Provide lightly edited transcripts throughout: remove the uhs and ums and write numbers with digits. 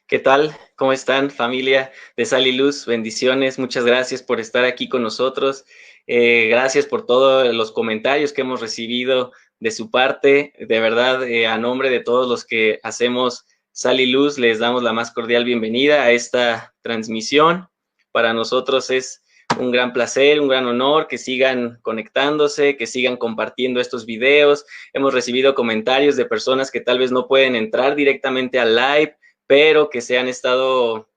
¿Qué tal? ¿Cómo están, familia de Sal y Luz? Bendiciones. Muchas gracias por estar aquí con nosotros. Gracias por todos los comentarios que hemos recibido de su parte. De verdad, a nombre de todos los que hacemos Sal y Luz, les damos la más cordial bienvenida a esta transmisión. Para nosotros es un gran placer, un gran honor que sigan conectándose, que sigan compartiendo estos videos. Hemos recibido comentarios de personas que tal vez no pueden entrar directamente al live, pero que han estado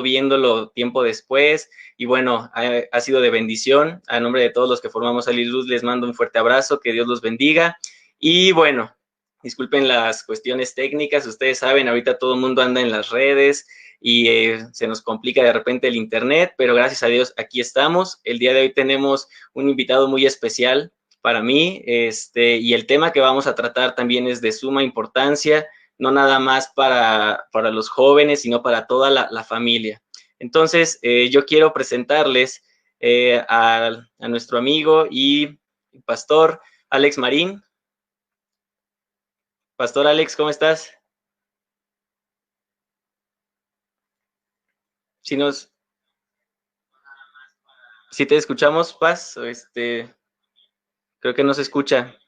viéndolo tiempo después. Y bueno, ha sido de bendición. A nombre de todos los que formamos Sal y Luz, les mando un fuerte abrazo, que Dios los bendiga. Y bueno, disculpen las cuestiones técnicas, ustedes saben, ahorita todo el mundo anda en las redes y se nos complica de repente el internet, pero gracias a Dios aquí estamos. El día de hoy tenemos un invitado muy especial para mí, y el tema que vamos a tratar también es de suma importancia, no nada más para los jóvenes, sino para toda la familia. Entonces, yo quiero presentarles a nuestro amigo y pastor Alex Marín. Pastor Alex, ¿cómo estás? Si nos, si te escuchamos, Paz, creo que no se escucha.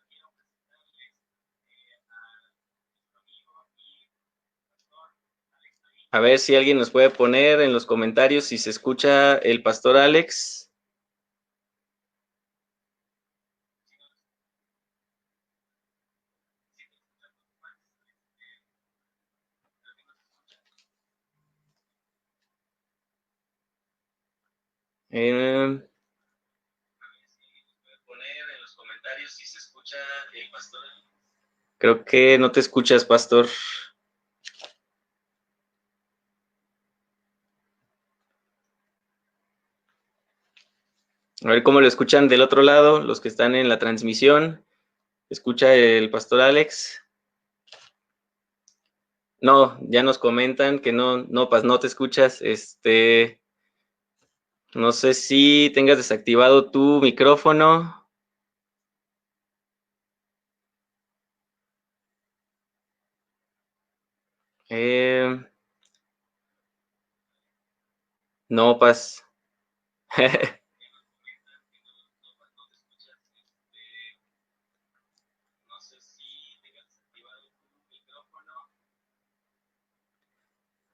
A ver si alguien nos puede poner en los comentarios si se escucha el pastor Alex. Creo que no te escuchas, pastor. A ver cómo lo escuchan del otro lado, los que están en la transmisión. ¿Escucha el pastor Alex? No, ya nos comentan que no, Paz, no te escuchas. No sé si tengas desactivado tu micrófono. No, Paz.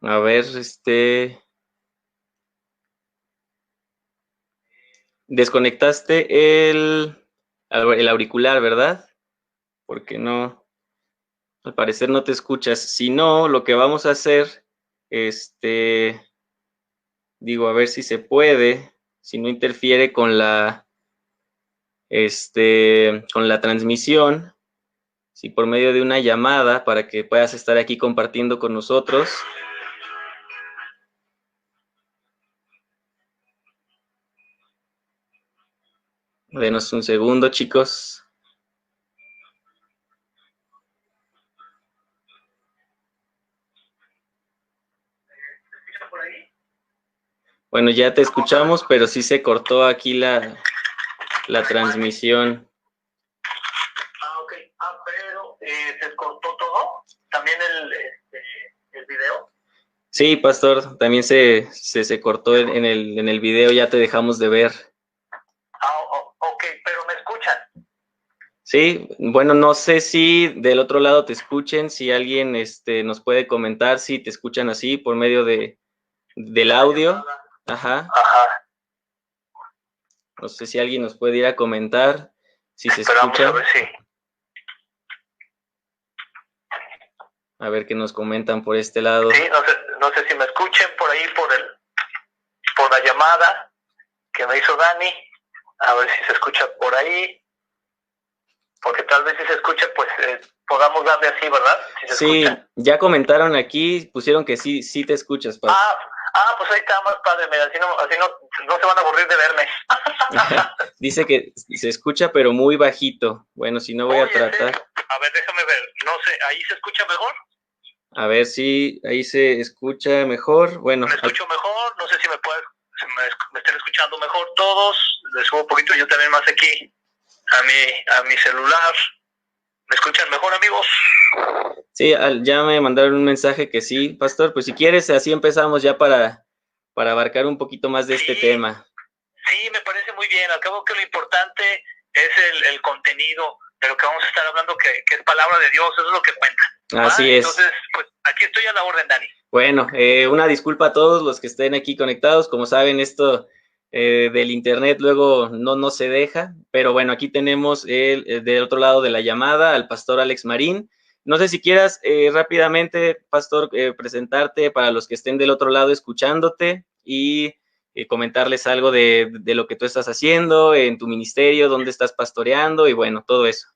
A ver, desconectaste el auricular, ¿verdad? Porque no, al parecer no te escuchas. Si no, lo que vamos a hacer, digo, a ver si se puede, si no interfiere con la transmisión, si por medio de una llamada para que puedas estar aquí compartiendo con nosotros. Denos un segundo, chicos. Bueno, ya te escuchamos, pero sí se cortó aquí la transmisión. Ok. Pero ¿se cortó todo? ¿También el video? Sí, pastor, también se cortó en el video, ya te dejamos de ver. Ok, pero ¿me escuchan? Sí, bueno, no sé si del otro lado te escuchen, si alguien nos puede comentar si te escuchan así por medio del audio. Ajá. Ajá. No sé si alguien nos puede ir a comentar si se Esperamos escucha. a ver si. A ver qué nos comentan por este lado. Sí, no sé si me escuchen por ahí por la llamada que me hizo Dani. A ver si se escucha por ahí. Porque tal vez si se escucha, pues podamos darle así, ¿verdad? Si se Sí, escucha. ya comentaron aquí, pusieron que sí, sí te escuchas, Paz. Pues ahí está más padre, mira, así no se van a aburrir de verme. Dice que se escucha, pero muy bajito. Bueno, si no voy a tratar. A ver, déjame ver. No sé, ¿ahí se escucha mejor? A ver si ahí se escucha mejor. Bueno. Me escucho mejor, no sé si me estén escuchando mejor todos. Les subo un poquito yo también más aquí a mi celular. ¿Me escuchan mejor, amigos? Sí, ya me mandaron un mensaje que sí, pastor. Pues si quieres, así empezamos ya para abarcar un poquito más de este tema. Sí, me parece muy bien. Al cabo que lo importante es el contenido de lo que vamos a estar hablando, que es palabra de Dios, eso es lo que cuenta. Así es. Entonces, pues aquí estoy a la orden, Dani. Bueno, una disculpa a todos los que estén aquí conectados. Como saben, esto del internet luego no se deja, pero bueno, aquí tenemos del otro lado de la llamada al pastor Alex Marín. No sé si quieras rápidamente, pastor, presentarte para los que estén del otro lado escuchándote y comentarles algo de lo que tú estás haciendo en tu ministerio, dónde estás pastoreando y bueno, todo eso.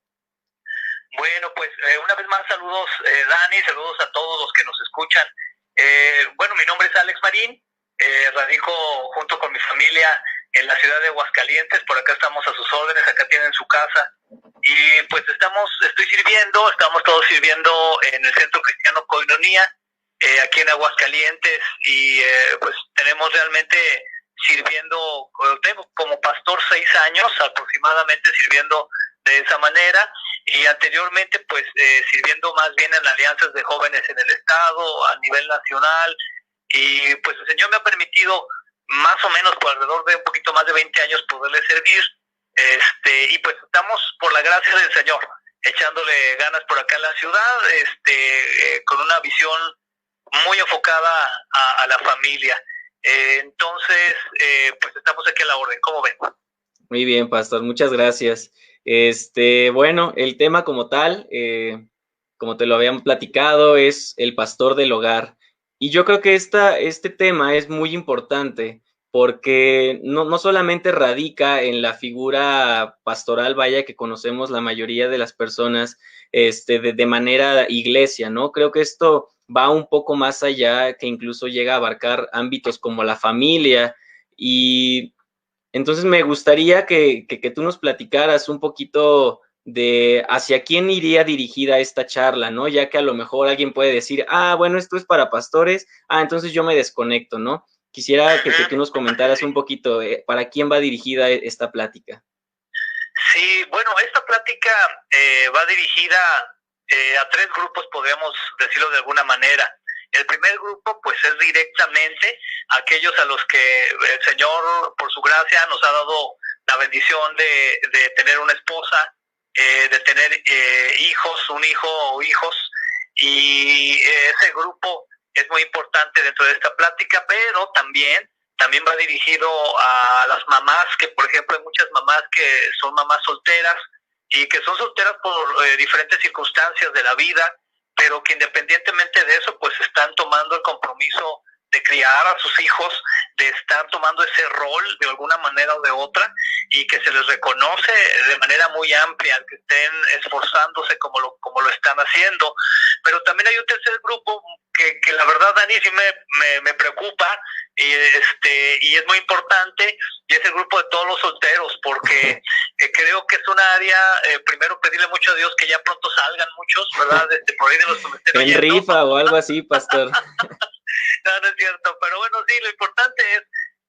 Bueno, pues una vez más saludos, Dani, saludos a todos los que nos escuchan. Bueno, mi nombre es Alex Marín, radico junto con mi familia en la ciudad de Aguascalientes, por acá estamos a sus órdenes, acá tienen su casa, y pues estamos todos sirviendo en el Centro Cristiano Koinonia, aquí en Aguascalientes, y pues tenemos realmente sirviendo, tengo como pastor 6 años aproximadamente sirviendo de esa manera, y anteriormente pues sirviendo más bien en alianzas de jóvenes en el estado, a nivel nacional, y pues el Señor me ha permitido más o menos por alrededor de un poquito más de 20 años poderle servir, y pues estamos por la gracia del Señor echándole ganas por acá en la ciudad, con una visión muy enfocada a la familia. Entonces, pues estamos aquí a la orden, ¿cómo ven? Muy bien, pastor, muchas gracias. Bueno, el tema como tal, como te lo habíamos platicado, es el pastor del hogar. Y yo creo que este tema es muy importante porque no solamente radica en la figura pastoral, vaya, que conocemos la mayoría de las personas de manera iglesia, ¿no? Creo que esto va un poco más allá, que incluso llega a abarcar ámbitos como la familia. Y entonces me gustaría que tú nos platicaras un poquito de hacia quién iría dirigida esta charla, ¿no? Ya que a lo mejor alguien puede decir, bueno, esto es para pastores, entonces yo me desconecto, ¿no? Quisiera que tú nos comentaras un poquito para quién va dirigida esta plática. Sí, bueno, esta plática va dirigida a 3 grupos, podríamos decirlo de alguna manera. El primer grupo, pues, es directamente aquellos a los que el Señor, por su gracia, nos ha dado la bendición de tener una esposa, de tener hijos, un hijo o hijos, y ese grupo es muy importante dentro de esta plática, pero también va dirigido a las mamás, que por ejemplo hay muchas mamás que son mamás solteras y que son solteras por diferentes circunstancias de la vida, pero que independientemente de eso, pues están tomando el compromiso de criar a sus hijos, de estar tomando ese rol de alguna manera o de otra, y que se les reconoce de manera muy amplia, que estén esforzándose como lo están haciendo. Pero también hay un tercer grupo que la verdad, Dani, sí me preocupa, y es muy importante, y es el grupo de todos los solteros, porque creo que es una área, primero pedirle mucho a Dios que ya pronto salgan muchos, ¿verdad? Por ahí de los que me estén oyendo. En rifa o algo así, pastor. No es cierto, pero bueno, sí, lo importante es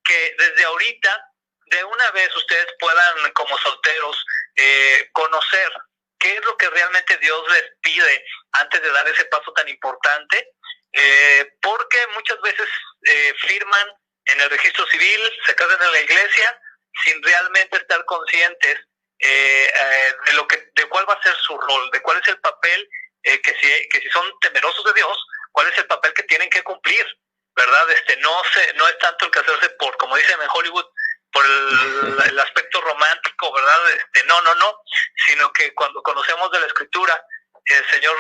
que desde ahorita, de una vez ustedes puedan, como solteros, conocer qué es lo que realmente Dios les pide antes de dar ese paso tan importante, porque muchas veces firman en el registro civil, se casan en la iglesia, sin realmente estar conscientes de cuál va a ser su rol, de cuál es el papel, que si son temerosos de Dios, cuál es el papel que tienen que cumplir, ¿verdad? No es tanto el casarse por, como dicen en Hollywood, por el aspecto romántico, ¿verdad? No, sino que cuando conocemos de la Escritura, el Señor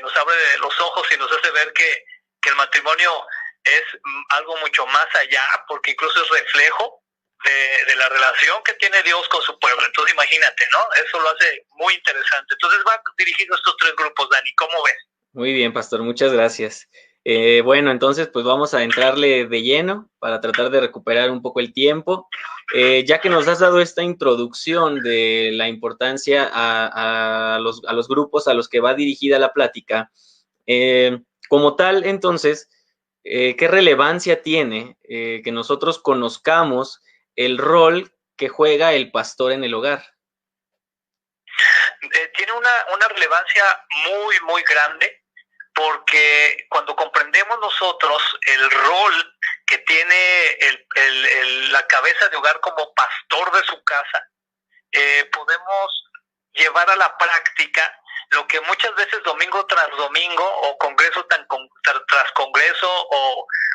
nos abre los ojos y nos hace ver que el matrimonio es algo mucho más allá, porque incluso es reflejo de la relación que tiene Dios con su pueblo. Entonces imagínate, ¿no? Eso lo hace muy interesante. Entonces va dirigido a estos 3 grupos, Dani, ¿cómo ves? Muy bien, pastor, muchas gracias. Bueno, entonces pues vamos a entrarle de lleno para tratar de recuperar un poco el tiempo. Ya que nos has dado esta introducción de la importancia a los grupos a los que va dirigida la plática, como tal, entonces, ¿qué relevancia tiene que nosotros conozcamos el rol que juega el pastor en el hogar? tiene una relevancia muy, muy grande, porque cuando comprendemos nosotros el rol que tiene la cabeza de hogar como pastor de su casa, podemos llevar a la práctica lo que muchas veces domingo tras domingo o congreso tras congreso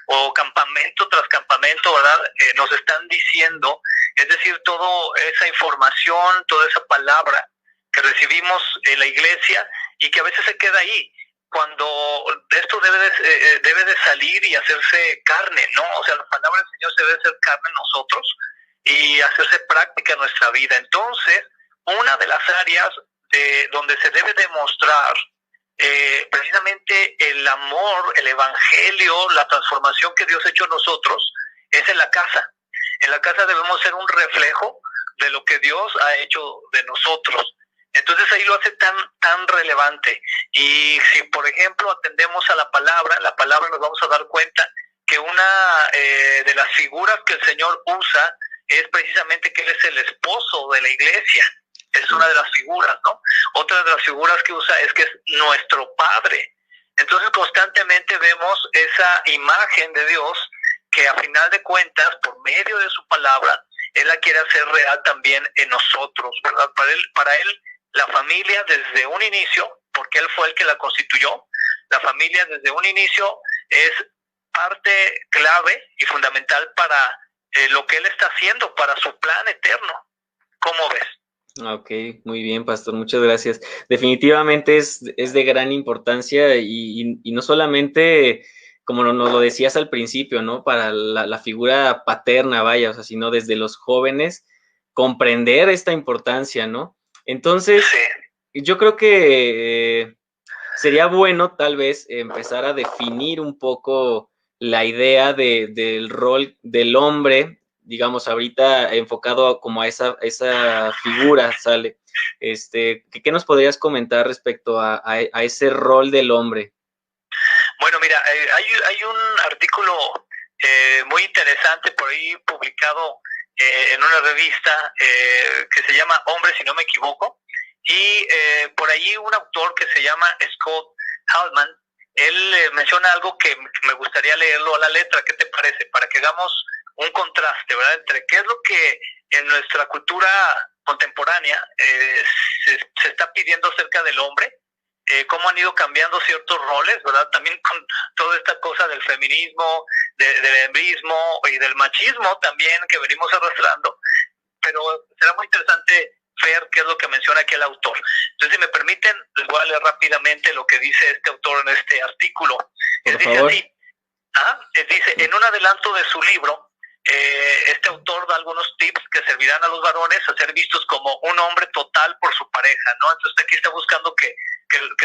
o campamento tras campamento, ¿verdad? Nos están diciendo, es decir, toda esa información, toda esa palabra que recibimos en la iglesia y que a veces se queda ahí, cuando esto debe de salir y hacerse carne, ¿no? O sea, la palabra del Señor se debe hacer carne en nosotros y hacerse práctica en nuestra vida. Entonces, una de las áreas donde se debe demostrar precisamente el amor, el evangelio, la transformación que Dios ha hecho en nosotros, es en la casa. En la casa debemos ser un reflejo de lo que Dios ha hecho de nosotros. Entonces ahí lo hace tan relevante. Y si, por ejemplo, atendemos a la palabra nos vamos a dar cuenta que una de las figuras que el Señor usa es precisamente que Él es el esposo de la iglesia. Es una de las figuras, ¿no? Otra de las figuras que usa es que es nuestro Padre. Entonces constantemente vemos esa imagen de Dios que a final de cuentas, por medio de su palabra, Él la quiere hacer real también en nosotros, ¿verdad? Para él la familia desde un inicio, porque Él fue el que la constituyó, la familia desde un inicio es parte clave y fundamental para lo que Él está haciendo, para su plan eterno. ¿Cómo ves? Ok, muy bien, pastor, muchas gracias. Definitivamente es de gran importancia y no solamente, como nos lo decías al principio, ¿no? Para la figura paterna, vaya, o sea, sino desde los jóvenes, comprender esta importancia, ¿no? Entonces, yo creo que sería bueno tal vez empezar a definir un poco la idea del rol del hombre, digamos, ahorita enfocado como a esa figura, ¿sale? ¿Qué nos podrías comentar respecto a ese rol del hombre? Bueno, mira, hay un artículo muy interesante por ahí publicado en una revista que se llama Hombre, si no me equivoco, y por ahí un autor que se llama Scott Halman, él menciona algo que me gustaría leerlo a la letra. ¿Qué te parece? Para que hagamos un contraste, ¿verdad? Entre qué es lo que en nuestra cultura contemporánea se está pidiendo acerca del hombre, cómo han ido cambiando ciertos roles, ¿verdad? También con toda esta cosa del feminismo, del embrismo y del machismo también que venimos arrastrando, pero será muy interesante ver qué es lo que menciona aquí el autor. Entonces, si me permiten, les voy a leer rápidamente lo que dice este autor en este artículo. Dice así, dice, en un adelanto de su libro, este autor da algunos tips que servirán a los varones a ser vistos como un hombre total por su pareja, ¿no? Entonces aquí está buscando que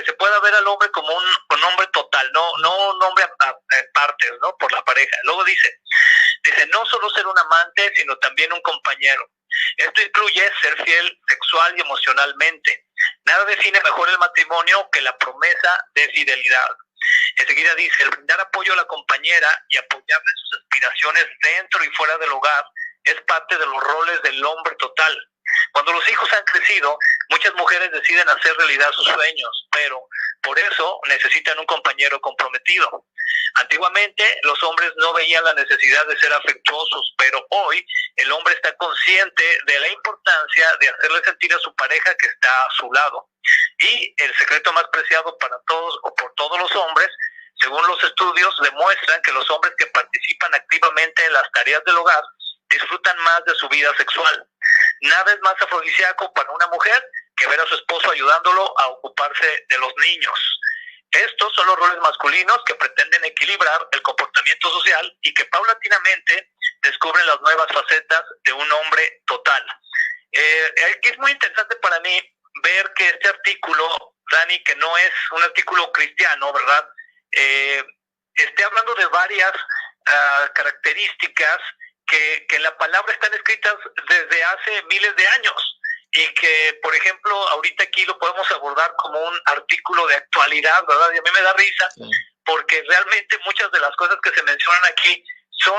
se pueda ver al hombre como un hombre total, no un hombre a partes, ¿no? Por la pareja. Luego dice, no solo ser un amante, sino también un compañero. Esto incluye ser fiel sexual y emocionalmente. Nada define mejor el matrimonio que la promesa de fidelidad. Enseguida dice, el brindar apoyo a la compañera y apoyarla en sus aspiraciones dentro y fuera del hogar es parte de los roles del hombre total. Cuando los hijos han crecido, muchas mujeres deciden hacer realidad sus sueños, pero por eso necesitan un compañero comprometido. Antiguamente, los hombres no veían la necesidad de ser afectuosos, pero hoy el hombre está consciente de la importancia de hacerle sentir a su pareja que está a su lado. Y el secreto más preciado para todos o por todos los hombres, según los estudios, demuestran que los hombres que participan activamente en las tareas del hogar disfrutan más de su vida sexual. Nada es más afrodisíaco para una mujer que ver a su esposo ayudándolo a ocuparse de los niños. Estos son los roles masculinos que pretenden equilibrar el comportamiento social y que paulatinamente descubren las nuevas facetas de un hombre total. Es muy interesante para mí ver que este artículo, Dani, que no es un artículo cristiano, ¿verdad? Esté hablando de varias características que en la palabra están escritas desde hace miles de años y que, por ejemplo, ahorita aquí lo podemos abordar como un artículo de actualidad, ¿verdad? Y a mí me da risa porque realmente muchas de las cosas que se mencionan aquí son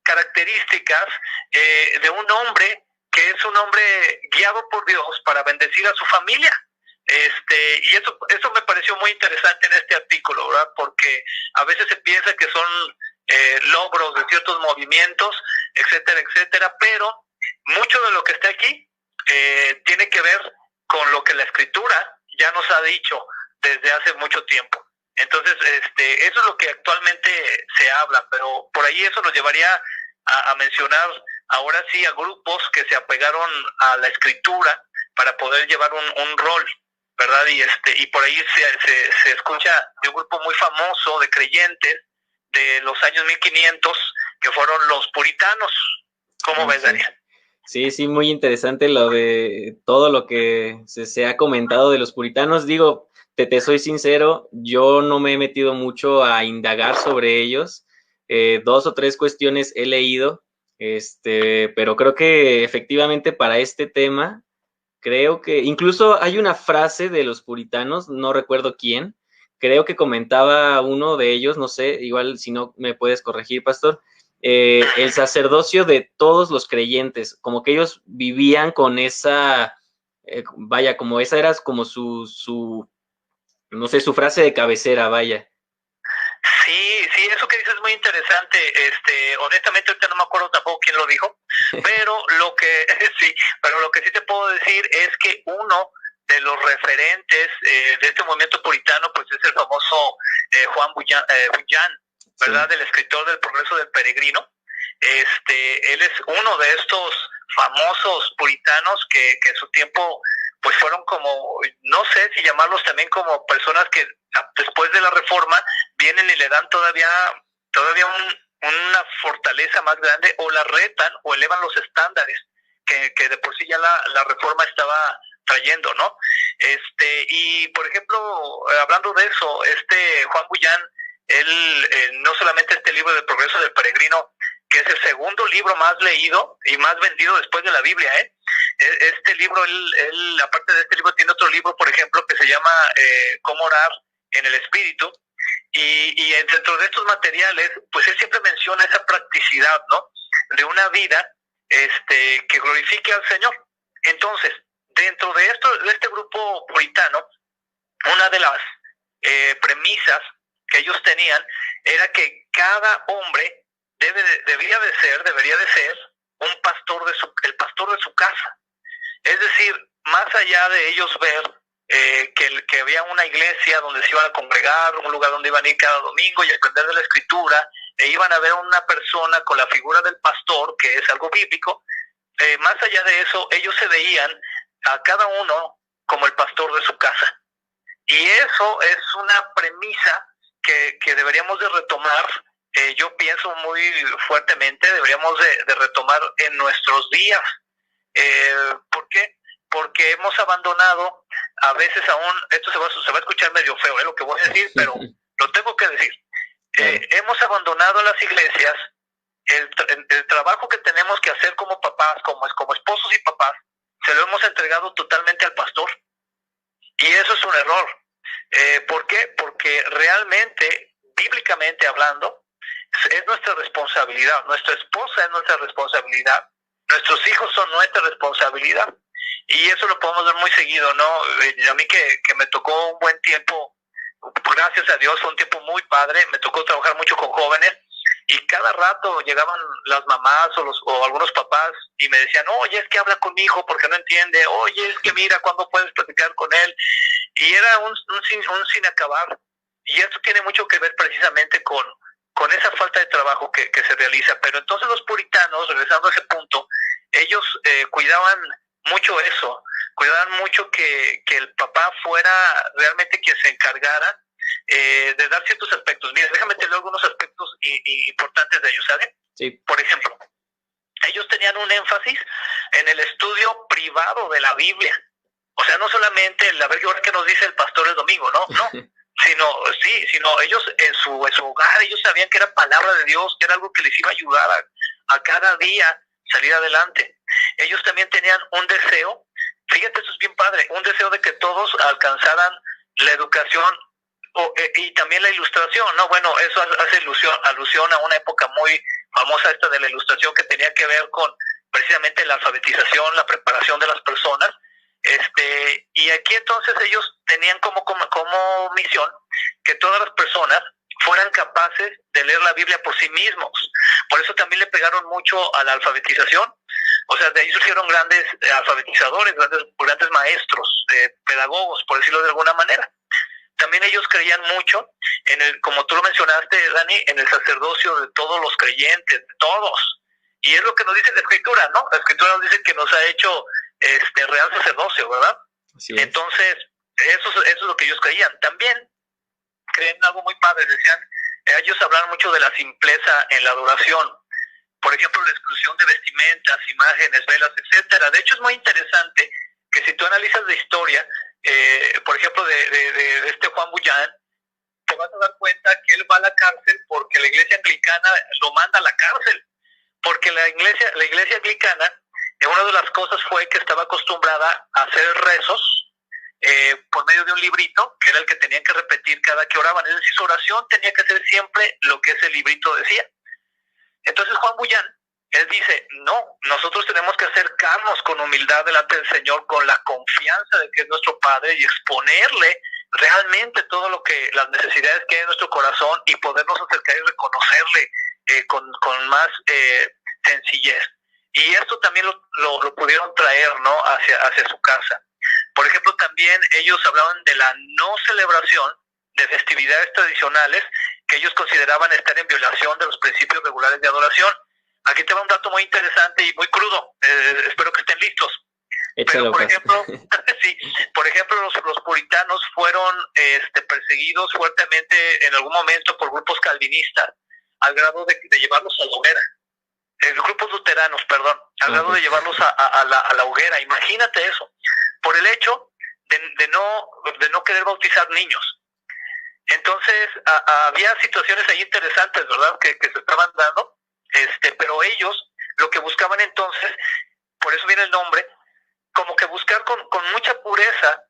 características de un hombre que es un hombre guiado por Dios para bendecir a su familia. Y eso me pareció muy interesante en este artículo, ¿verdad? Porque a veces se piensa que son logros de ciertos movimientos, etcétera, etcétera, pero mucho de lo que está aquí tiene que ver con lo que la escritura ya nos ha dicho desde hace mucho tiempo. Entonces, eso es lo que actualmente se habla, pero por ahí eso nos llevaría a mencionar ahora sí a grupos que se apegaron a la escritura para poder llevar un rol, ¿verdad? Y por ahí se escucha de un grupo muy famoso de creyentes de los años 1500 que fueron los puritanos. ¿Cómo ves, Daniel? Sí, sí, muy interesante lo de todo lo que se ha comentado de los puritanos. Digo, te soy sincero, yo no me he metido mucho a indagar sobre ellos. 2 o 3 cuestiones he leído, pero creo que efectivamente para este tema, creo que incluso hay una frase de los puritanos, no recuerdo quién, creo que comentaba uno de ellos, no sé, igual si no me puedes corregir, pastor, el sacerdocio de todos los creyentes, como que ellos vivían con esa, vaya, como esa era como no sé, su frase de cabecera, vaya. Sí, sí, eso que dices es muy interesante. Honestamente ahorita no me acuerdo tampoco quién lo dijo, pero lo que sí te puedo decir es que uno de los referentes de este movimiento puritano, pues es el famoso Juan Bunyan, ¿verdad? Sí. El escritor del Progreso del Peregrino. Él es uno de estos famosos puritanos que en su tiempo pues fueron como, no sé si llamarlos también como personas que después de la Reforma vienen y le dan todavía una fortaleza más grande, o la retan o elevan los estándares que de por sí ya la Reforma estaba trayendo, ¿no? Y por ejemplo, hablando de eso, Juan Bunyan, él no solamente este libro del Progreso del Peregrino, que es el segundo libro más leído y más vendido después de la Biblia, este libro, él aparte de este libro tiene otro libro, por ejemplo, que se llama Cómo orar en el Espíritu, y dentro de estos materiales, pues él siempre menciona esa practicidad, ¿no? De una vida que glorifique al Señor. Entonces, dentro de este grupo puritano, una de las premisas que ellos tenían era que cada hombre debería de ser un pastor el pastor de su casa. Es decir, más allá de ellos ver que había una iglesia donde se iban a congregar, un lugar donde iban a ir cada domingo y aprender de la escritura, e iban a ver una persona con la figura del pastor, que es algo bíblico, más allá de eso, ellos se veían a cada uno como el pastor de su casa. Y eso es una premisa que deberíamos de retomar, yo pienso muy fuertemente, deberíamos de retomar en nuestros días. ¿Por qué? Porque hemos abandonado, a veces aún, esto se va a escuchar medio feo, lo que voy a decir, pero lo tengo que decir. Hemos abandonado en las iglesias el trabajo que tenemos que hacer como papás, como esposos y papás, se lo hemos entregado totalmente al pastor. Y eso es un error. ¿Por qué? Porque realmente, bíblicamente hablando, es nuestra responsabilidad. Nuestra esposa es nuestra responsabilidad. Nuestros hijos son nuestra responsabilidad. Y eso lo podemos ver muy seguido, ¿no? A mí que me tocó un buen tiempo, gracias a Dios, fue un tiempo muy padre. Me tocó trabajar mucho con jóvenes. Y cada rato llegaban las mamás o algunos papás y me decían, oye, es que habla con mi hijo porque no entiende, oye, es que mira, ¿cuándo puedes platicar con él? Y era un sin acabar. Y esto tiene mucho que ver precisamente con esa falta de trabajo que se realiza. Pero entonces los puritanos, regresando a ese punto, ellos cuidaban mucho eso, cuidaban mucho que el papá fuera realmente quien se encargara de dar ciertos aspectos. Mira, déjame tener algunos aspectos importantes de ellos, ¿sabes? Sí. Por ejemplo, ellos tenían un énfasis en el estudio privado de la Biblia. O sea, no solamente el ver qué nos dice el pastor el domingo, no, sino ellos en su hogar, ellos sabían que era palabra de Dios, que era algo que les iba a ayudar a cada día salir adelante. Ellos también tenían un deseo, fíjate, esto es bien padre, un deseo de que todos alcanzaran la educación y también la ilustración, ¿no? Bueno, eso hace alusión a una época muy famosa esta de la ilustración que tenía que ver con precisamente la alfabetización, la preparación de las personas. Y aquí entonces ellos tenían como misión que todas las personas fueran capaces de leer la Biblia por sí mismos. Por eso también le pegaron mucho a la alfabetización. O sea, de ahí surgieron grandes alfabetizadores, grandes maestros, pedagogos, por decirlo de alguna manera. También ellos creían mucho como tú lo mencionaste, Dani, en el sacerdocio de todos los creyentes, de todos. Y es lo que nos dice la Escritura, ¿no? La Escritura nos dice que nos ha hecho real sacerdocio, ¿verdad? Entonces, eso es lo que ellos creían. También creen algo muy padre, decían, ellos hablaron mucho de la simpleza en la adoración. Por ejemplo, la exclusión de vestimentas, imágenes, velas, etcétera. De hecho, es muy interesante que si tú analizas la historia, por ejemplo, de este Juan Bullán, te vas a dar cuenta que él va a la cárcel porque la iglesia anglicana lo manda a la cárcel. Porque la iglesia anglicana, una de las cosas fue que estaba acostumbrada a hacer rezos por medio de un librito, que era el que tenían que repetir cada que oraban. Es decir, su oración tenía que ser siempre lo que ese librito decía. Entonces Juan Bullán, él dice, no, nosotros tenemos que acercarnos con humildad delante del Señor, con la confianza de que es nuestro Padre y exponerle realmente todo las necesidades que hay en nuestro corazón y podernos acercar y reconocerle con más sencillez. Y esto también lo pudieron traer, ¿no?, hacia su casa. Por ejemplo, también ellos hablaban de la no celebración de festividades tradicionales que ellos consideraban estar en violación de los principios regulares de adoración. Aquí te va un dato muy interesante y muy crudo. Espero que estén listos. Échalo, pero, por ejemplo, sí, por ejemplo, los puritanos fueron perseguidos fuertemente en algún momento por grupos calvinistas, al grado de llevarlos a la hoguera. Grupos luteranos, perdón, al grado de llevarlos a la hoguera. Imagínate eso, por el hecho de no querer bautizar niños. Entonces, había situaciones ahí interesantes, ¿verdad?, que se estaban dando, pero ellos lo que buscaban entonces, por eso viene el nombre, como que buscar con mucha pureza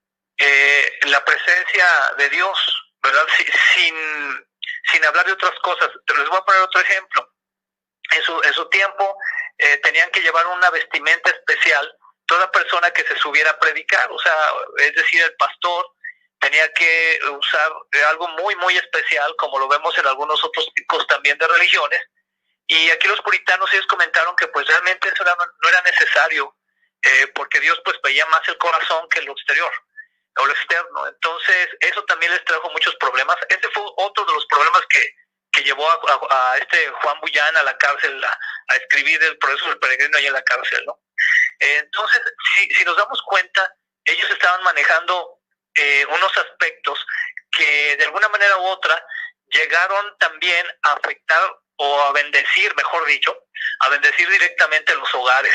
la presencia de Dios, ¿verdad?, sin hablar de otras cosas. Les voy a poner otro ejemplo. En su tiempo tenían que llevar una vestimenta especial toda persona que se subiera a predicar, o sea, es decir, el pastor tenía que usar algo muy, muy especial, como lo vemos en algunos otros tipos también de religiones. Y aquí los puritanos, ellos comentaron que pues realmente eso no era necesario, porque Dios pues veía más el corazón que lo exterior o lo externo. Entonces eso también les trajo muchos problemas. Ese fue otro de los problemas que llevó a Juan Bullán a la cárcel, a escribir el Progreso del Peregrino ahí en la cárcel, ¿no? Entonces, si nos damos cuenta, ellos estaban manejando unos aspectos que de alguna manera u otra llegaron también a afectar o a bendecir, mejor dicho, a bendecir directamente los hogares.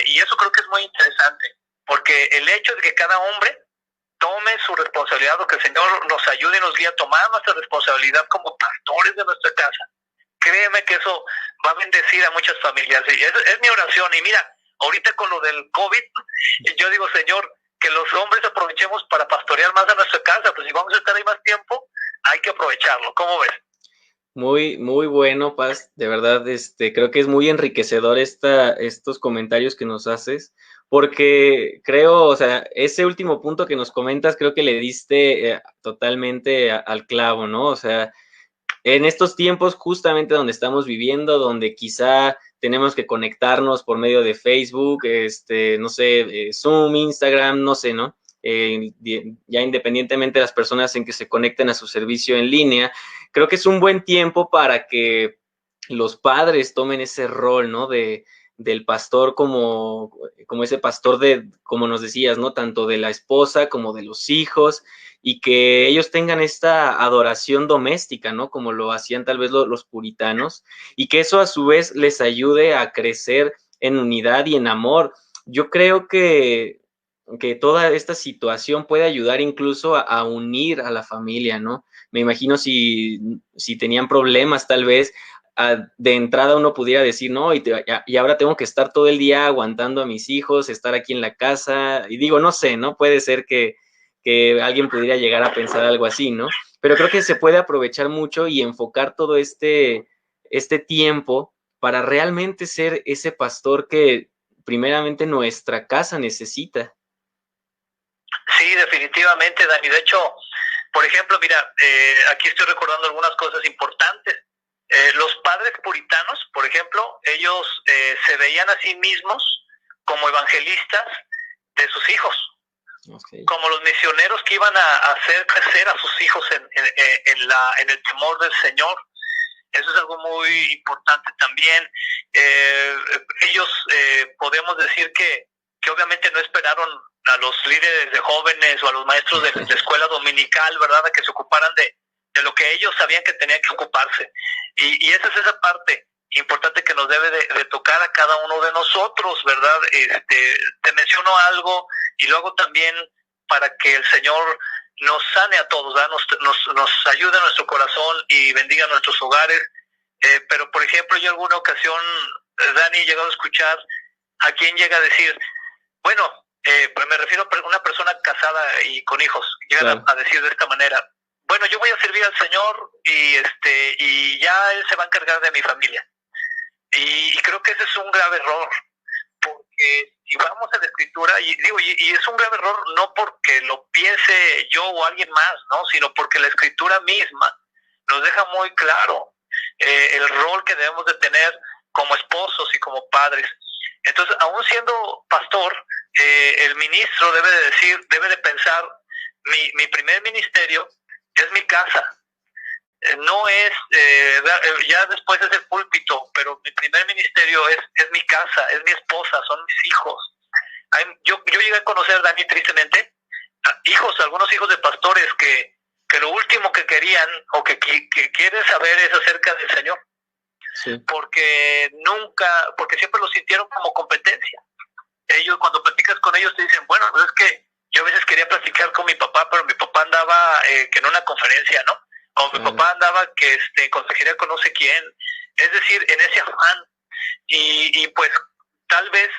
Y eso creo que es muy interesante, porque el hecho de que cada hombre tome su responsabilidad, o que el Señor nos ayude y nos guíe a tomar nuestra responsabilidad como pastores de nuestra casa, créeme que eso va a bendecir a muchas familias. Y es mi oración. Y mira, ahorita con lo del COVID, yo digo, Señor, que los hombres aprovechemos para pastorear más a nuestra casa, pues si vamos a estar ahí más tiempo, hay que aprovecharlo. ¿Cómo ves? Muy, muy bueno, Paz. De verdad, creo que es muy enriquecedor estos comentarios que nos haces, porque creo, o sea, ese último punto que nos comentas, creo que le diste totalmente al clavo, ¿no? O sea, en estos tiempos justamente donde estamos viviendo, donde quizá tenemos que conectarnos por medio de Facebook, no sé, Zoom, Instagram, no sé, ¿no? Ya independientemente de las personas en que se conecten a su servicio en línea, creo que es un buen tiempo para que los padres tomen ese rol, ¿no? Del pastor como ese pastor como nos decías, ¿no? Tanto de la esposa como de los hijos, y que ellos tengan esta adoración doméstica, ¿no? Como lo hacían tal vez los puritanos, y que eso a su vez les ayude a crecer en unidad y en amor. Yo creo que toda esta situación puede ayudar incluso a unir a la familia, ¿no? Me imagino si tenían problemas tal vez, de entrada uno pudiera decir, no, y ahora tengo que estar todo el día aguantando a mis hijos, estar aquí en la casa, y digo, no sé, ¿no? Puede ser que alguien pudiera llegar a pensar algo así, ¿no? Pero creo que se puede aprovechar mucho y enfocar todo este tiempo para realmente ser ese pastor que primeramente nuestra casa necesita. Sí, definitivamente, Dani. De hecho, por ejemplo, mira, aquí estoy recordando algunas cosas importantes. Los padres puritanos, por ejemplo, ellos se veían a sí mismos como evangelistas de sus hijos, okay, como los misioneros que iban a hacer crecer a sus hijos en el temor del Señor. Eso es algo muy importante también. Ellos podemos decir que obviamente no esperaron a los líderes de jóvenes o a los maestros de escuela dominical, ¿verdad?, a que se ocuparan de lo que ellos sabían que tenían que ocuparse. Y esa es esa parte importante que nos debe de tocar a cada uno de nosotros, ¿verdad? Te menciono algo y luego también para que el Señor nos sane a todos, ¿verdad? Nos ayude a nuestro corazón y bendiga nuestros hogares. Pero, por ejemplo, yo en alguna ocasión, Dani, he llegado a escuchar a quien llega a decir, bueno, pues me refiero a una persona casada y con hijos, llegan a decir de esta manera, bueno, yo voy a servir al Señor y ya Él se va a encargar de mi familia. Y creo que ese es un grave error, porque si vamos a la Escritura, y es un grave error no porque lo piense yo o alguien más, ¿no?, sino porque la Escritura misma nos deja muy claro el rol que debemos de tener como esposos y como padres. Entonces, aún siendo pastor, el ministro debe de pensar, mi primer ministerio es mi casa. No es, ya después es el púlpito, pero mi primer ministerio es mi casa, es mi esposa, son mis hijos. Yo llegué a conocer, Dani, tristemente, algunos hijos de pastores que lo último que querían o que quieren saber es acerca del Señor. Sí. Porque siempre lo sintieron como competencia. Ellos, cuando platicas con ellos, te dicen, bueno, pues es que yo a veces quería platicar con mi papá, pero mi papá andaba que en una conferencia, ¿no? O mi papá andaba que consejería con no sé quién. Es decir, en ese afán. Y pues tal vez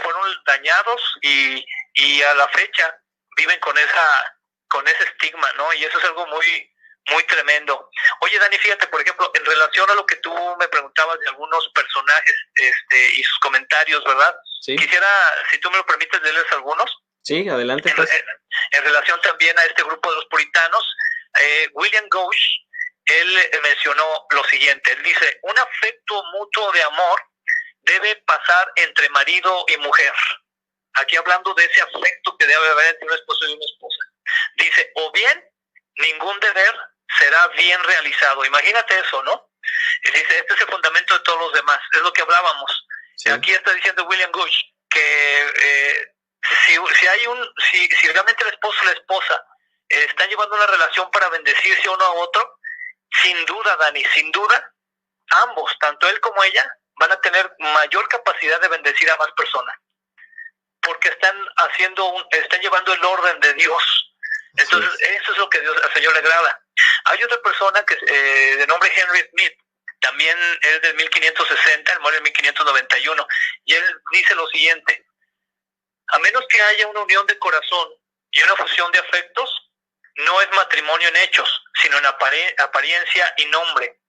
fueron dañados y a la fecha viven con ese estigma, ¿no? Y eso es algo muy, muy tremendo. Oye, Dani, fíjate, por ejemplo, en relación a lo que tú me preguntabas de algunos personajes y sus comentarios, ¿verdad? Sí. Quisiera, si tú me lo permites, leerles algunos. Sí, adelante. En relación también a este grupo de los puritanos, William Gouge, él mencionó lo siguiente, él dice, un afecto mutuo de amor debe pasar entre marido y mujer. Aquí hablando de ese afecto que debe haber entre un esposo y una esposa. Dice, o bien, ningún deber será bien realizado. Imagínate eso, ¿no? Y dice, este es el fundamento de todos los demás. Es lo que hablábamos. Sí. Aquí está diciendo William Gouge que si realmente el esposo y la esposa están llevando una relación para bendecirse uno a otro, sin duda, Dani, sin duda, ambos, tanto él como ella, van a tener mayor capacidad de bendecir a más personas. Porque están llevando el orden de Dios. Entonces, sí, eso es lo que al Señor le agrada. Hay otra persona que de nombre Henry Smith, también es del 1560, él muere en 1591, y él dice lo siguiente, a menos que haya una unión de corazón y una fusión de afectos, no es matrimonio en hechos, sino en apariencia y nombre.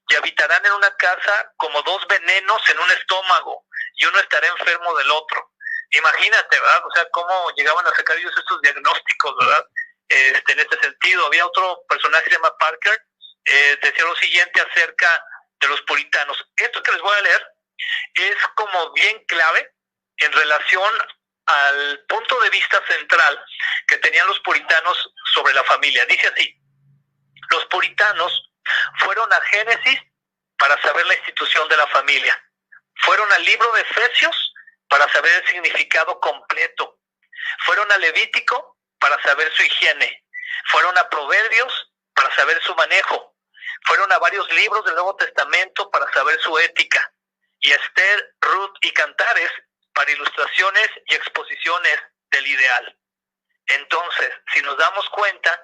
Y habitarán en una casa como dos venenos en un estómago, y uno estará enfermo del otro. Imagínate, ¿verdad? O sea, cómo llegaban a sacar ellos estos diagnósticos, ¿verdad? En este sentido. Había otro personaje que se llama Parker, decía lo siguiente acerca de los puritanos. Esto que les voy a leer es como bien clave en relación al punto de vista central que tenían los puritanos sobre la familia. Dice así, los puritanos fueron a Génesis para saber la institución de la familia. Fueron al libro de Efesios para saber el significado completo. Fueron a Levítico para saber su higiene. Fueron a Proverbios para saber su manejo. Fueron a varios libros del Nuevo Testamento para saber su ética. Y Esther, Ruth y Cantares para ilustraciones y exposiciones del ideal. Entonces, si nos damos cuenta,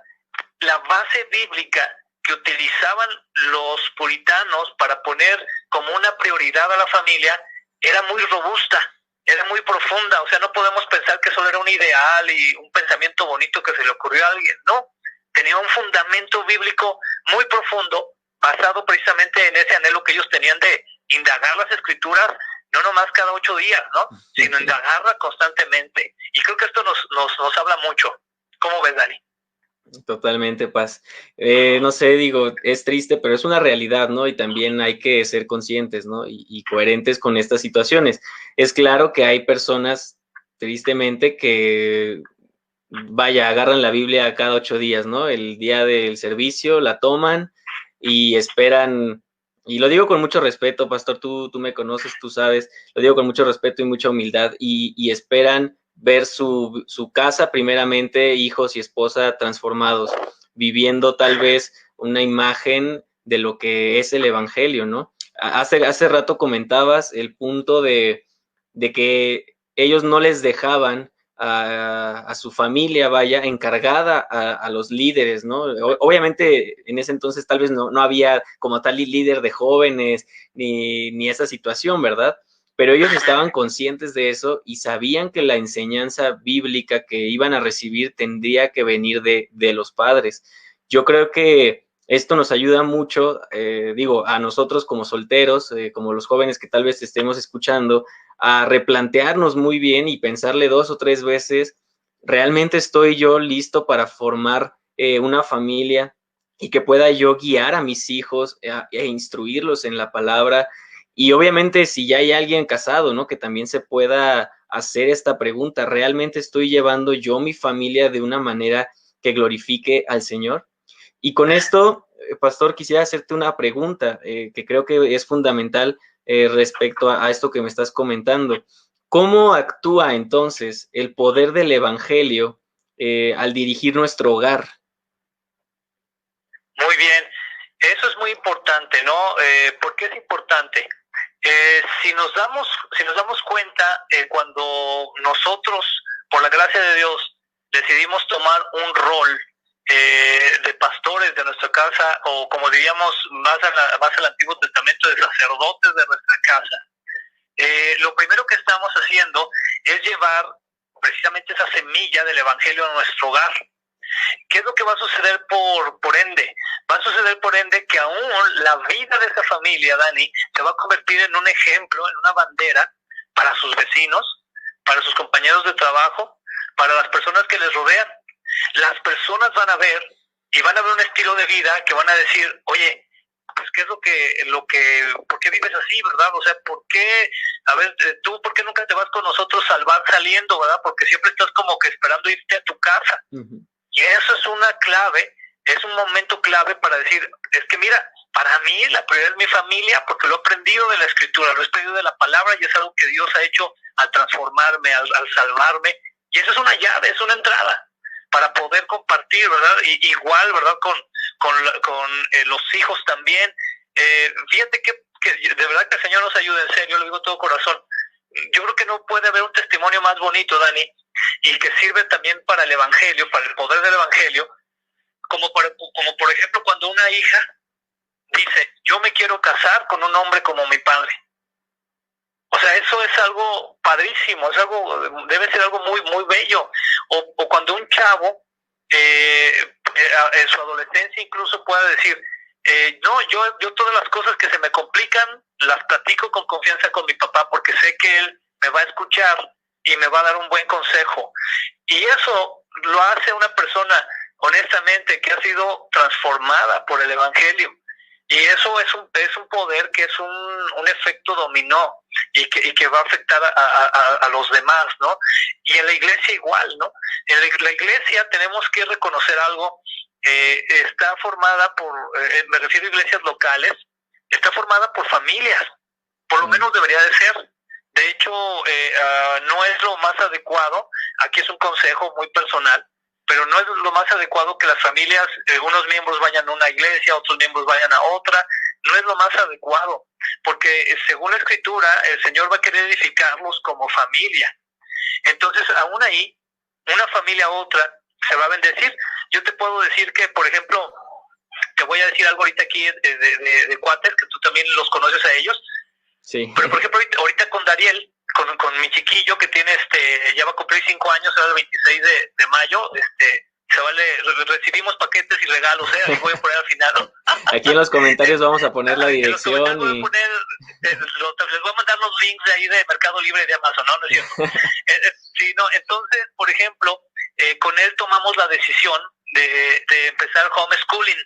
la base bíblica que utilizaban los puritanos para poner como una prioridad a la familia era muy robusta, era muy profunda. O sea, no podemos pensar que solo era un ideal y un pensamiento bonito que se le ocurrió a alguien. No, tenía un fundamento bíblico muy profundo, basado precisamente en ese anhelo que ellos tenían de indagar las escrituras, no nomás cada 8 días, ¿no? Sino indagarla constantemente. Y creo que esto nos habla mucho. ¿Cómo ves, Dani? Totalmente, Paz. No sé, digo, es triste, pero es una realidad, ¿no? Y también hay que ser conscientes, ¿no? Y coherentes con estas situaciones. Es claro que hay personas, tristemente, que, vaya, agarran la Biblia cada 8 días, ¿no? El día del servicio la toman y esperan, y lo digo con mucho respeto, pastor, tú me conoces, tú sabes, lo digo con mucho respeto y mucha humildad, y esperan ver su casa, primeramente, hijos y esposa transformados, viviendo tal vez una imagen de lo que es el Evangelio, ¿no? Hace rato comentabas el punto de que ellos no les dejaban a su familia, vaya, encargada a los líderes, ¿no? Obviamente en ese entonces tal vez no había como tal líder de jóvenes ni esa situación, ¿verdad? Pero ellos estaban conscientes de eso y sabían que la enseñanza bíblica que iban a recibir tendría que venir de los padres. Yo creo que esto nos ayuda mucho, digo, a nosotros como solteros, como los jóvenes que tal vez estemos escuchando, a replantearnos muy bien y pensarle 2 o 3 veces, ¿realmente estoy yo listo para formar una familia y que pueda yo guiar a mis hijos e instruirlos en la palabra? Y obviamente si ya hay alguien casado, ¿no? Que también se pueda hacer esta pregunta, ¿realmente estoy llevando yo mi familia de una manera que glorifique al Señor? Y con esto, Pastor, quisiera hacerte una pregunta que creo que es fundamental respecto a esto que me estás comentando. ¿Cómo actúa entonces el poder del Evangelio al dirigir nuestro hogar? Muy bien, eso es muy importante, ¿no? ¿Por qué es importante? Si nos damos cuenta, cuando nosotros, por la gracia de Dios, decidimos tomar un rol de pastores de nuestra casa, o como diríamos más al Antiguo Testamento, de sacerdotes de nuestra casa, lo primero que estamos haciendo es llevar precisamente esa semilla del Evangelio a nuestro hogar. ¿Qué es lo que va a suceder por ende? Va a suceder por ende que aún la vida de esa familia, Dani, se va a convertir en un ejemplo, en una bandera para sus vecinos, para sus compañeros de trabajo, para las personas que les rodean. Las personas van a ver y van a ver un estilo de vida que van a decir, oye, pues qué es ¿por qué vives así, verdad? O sea, ¿por qué, a ver, tú, por qué nunca te vas con nosotros saliendo, verdad? Porque siempre estás como que esperando irte a tu casa. Uh-huh. Y eso es una clave, es un momento clave para decir, es que mira, para mí la prioridad es mi familia, porque lo he aprendido de la Escritura, lo he aprendido de la palabra, y es algo que Dios ha hecho al transformarme, al salvarme, y eso es una llave, es una entrada para poder compartir, ¿verdad? Y igual, ¿verdad? Con los hijos también. Fíjate que de verdad que el Señor nos ayude, en serio, lo digo de todo corazón. Yo creo que no puede haber un testimonio más bonito, Dani, y que sirve también para el Evangelio, para el poder del Evangelio, como por ejemplo cuando una hija dice, yo me quiero casar con un hombre como mi padre. O sea, eso es algo padrísimo, debe ser algo muy, muy bello. O cuando un chavo en su adolescencia incluso pueda decir, no, yo todas las cosas que se me complican las platico con confianza con mi papá, porque sé que él me va a escuchar y me va a dar un buen consejo. Y eso lo hace una persona, honestamente, que ha sido transformada por el Evangelio. Y eso es un poder que es un efecto dominó y que va a afectar a los demás, ¿no? Y en la iglesia igual, ¿no? En la iglesia tenemos que reconocer algo. Está formada me refiero a iglesias locales, está formada por familias, por lo menos debería de ser. De hecho, no es lo más adecuado, aquí es un consejo muy personal, pero no es lo más adecuado que las familias, unos miembros vayan a una iglesia, otros miembros vayan a otra, no es lo más adecuado, porque según la Escritura, el Señor va a querer edificarnos como familia. Entonces, aún ahí, una familia a otra se va a bendecir. Yo te puedo decir que, por ejemplo, te voy a decir algo ahorita aquí de cuates, que tú también los conoces a ellos. Sí. Pero, por ejemplo, ahorita con Dariel, con mi chiquillo que tiene, ya va a cumplir 5 años, será el 26 de mayo, recibimos paquetes y regalos, ahí voy a poner al final, ¿no? Aquí en los comentarios vamos a poner la dirección. Les voy a mandar los links de ahí de Mercado Libre y de Amazon, ¿no? ¿No es cierto? Sí, no, entonces, por ejemplo, con él tomamos la decisión de empezar homeschooling,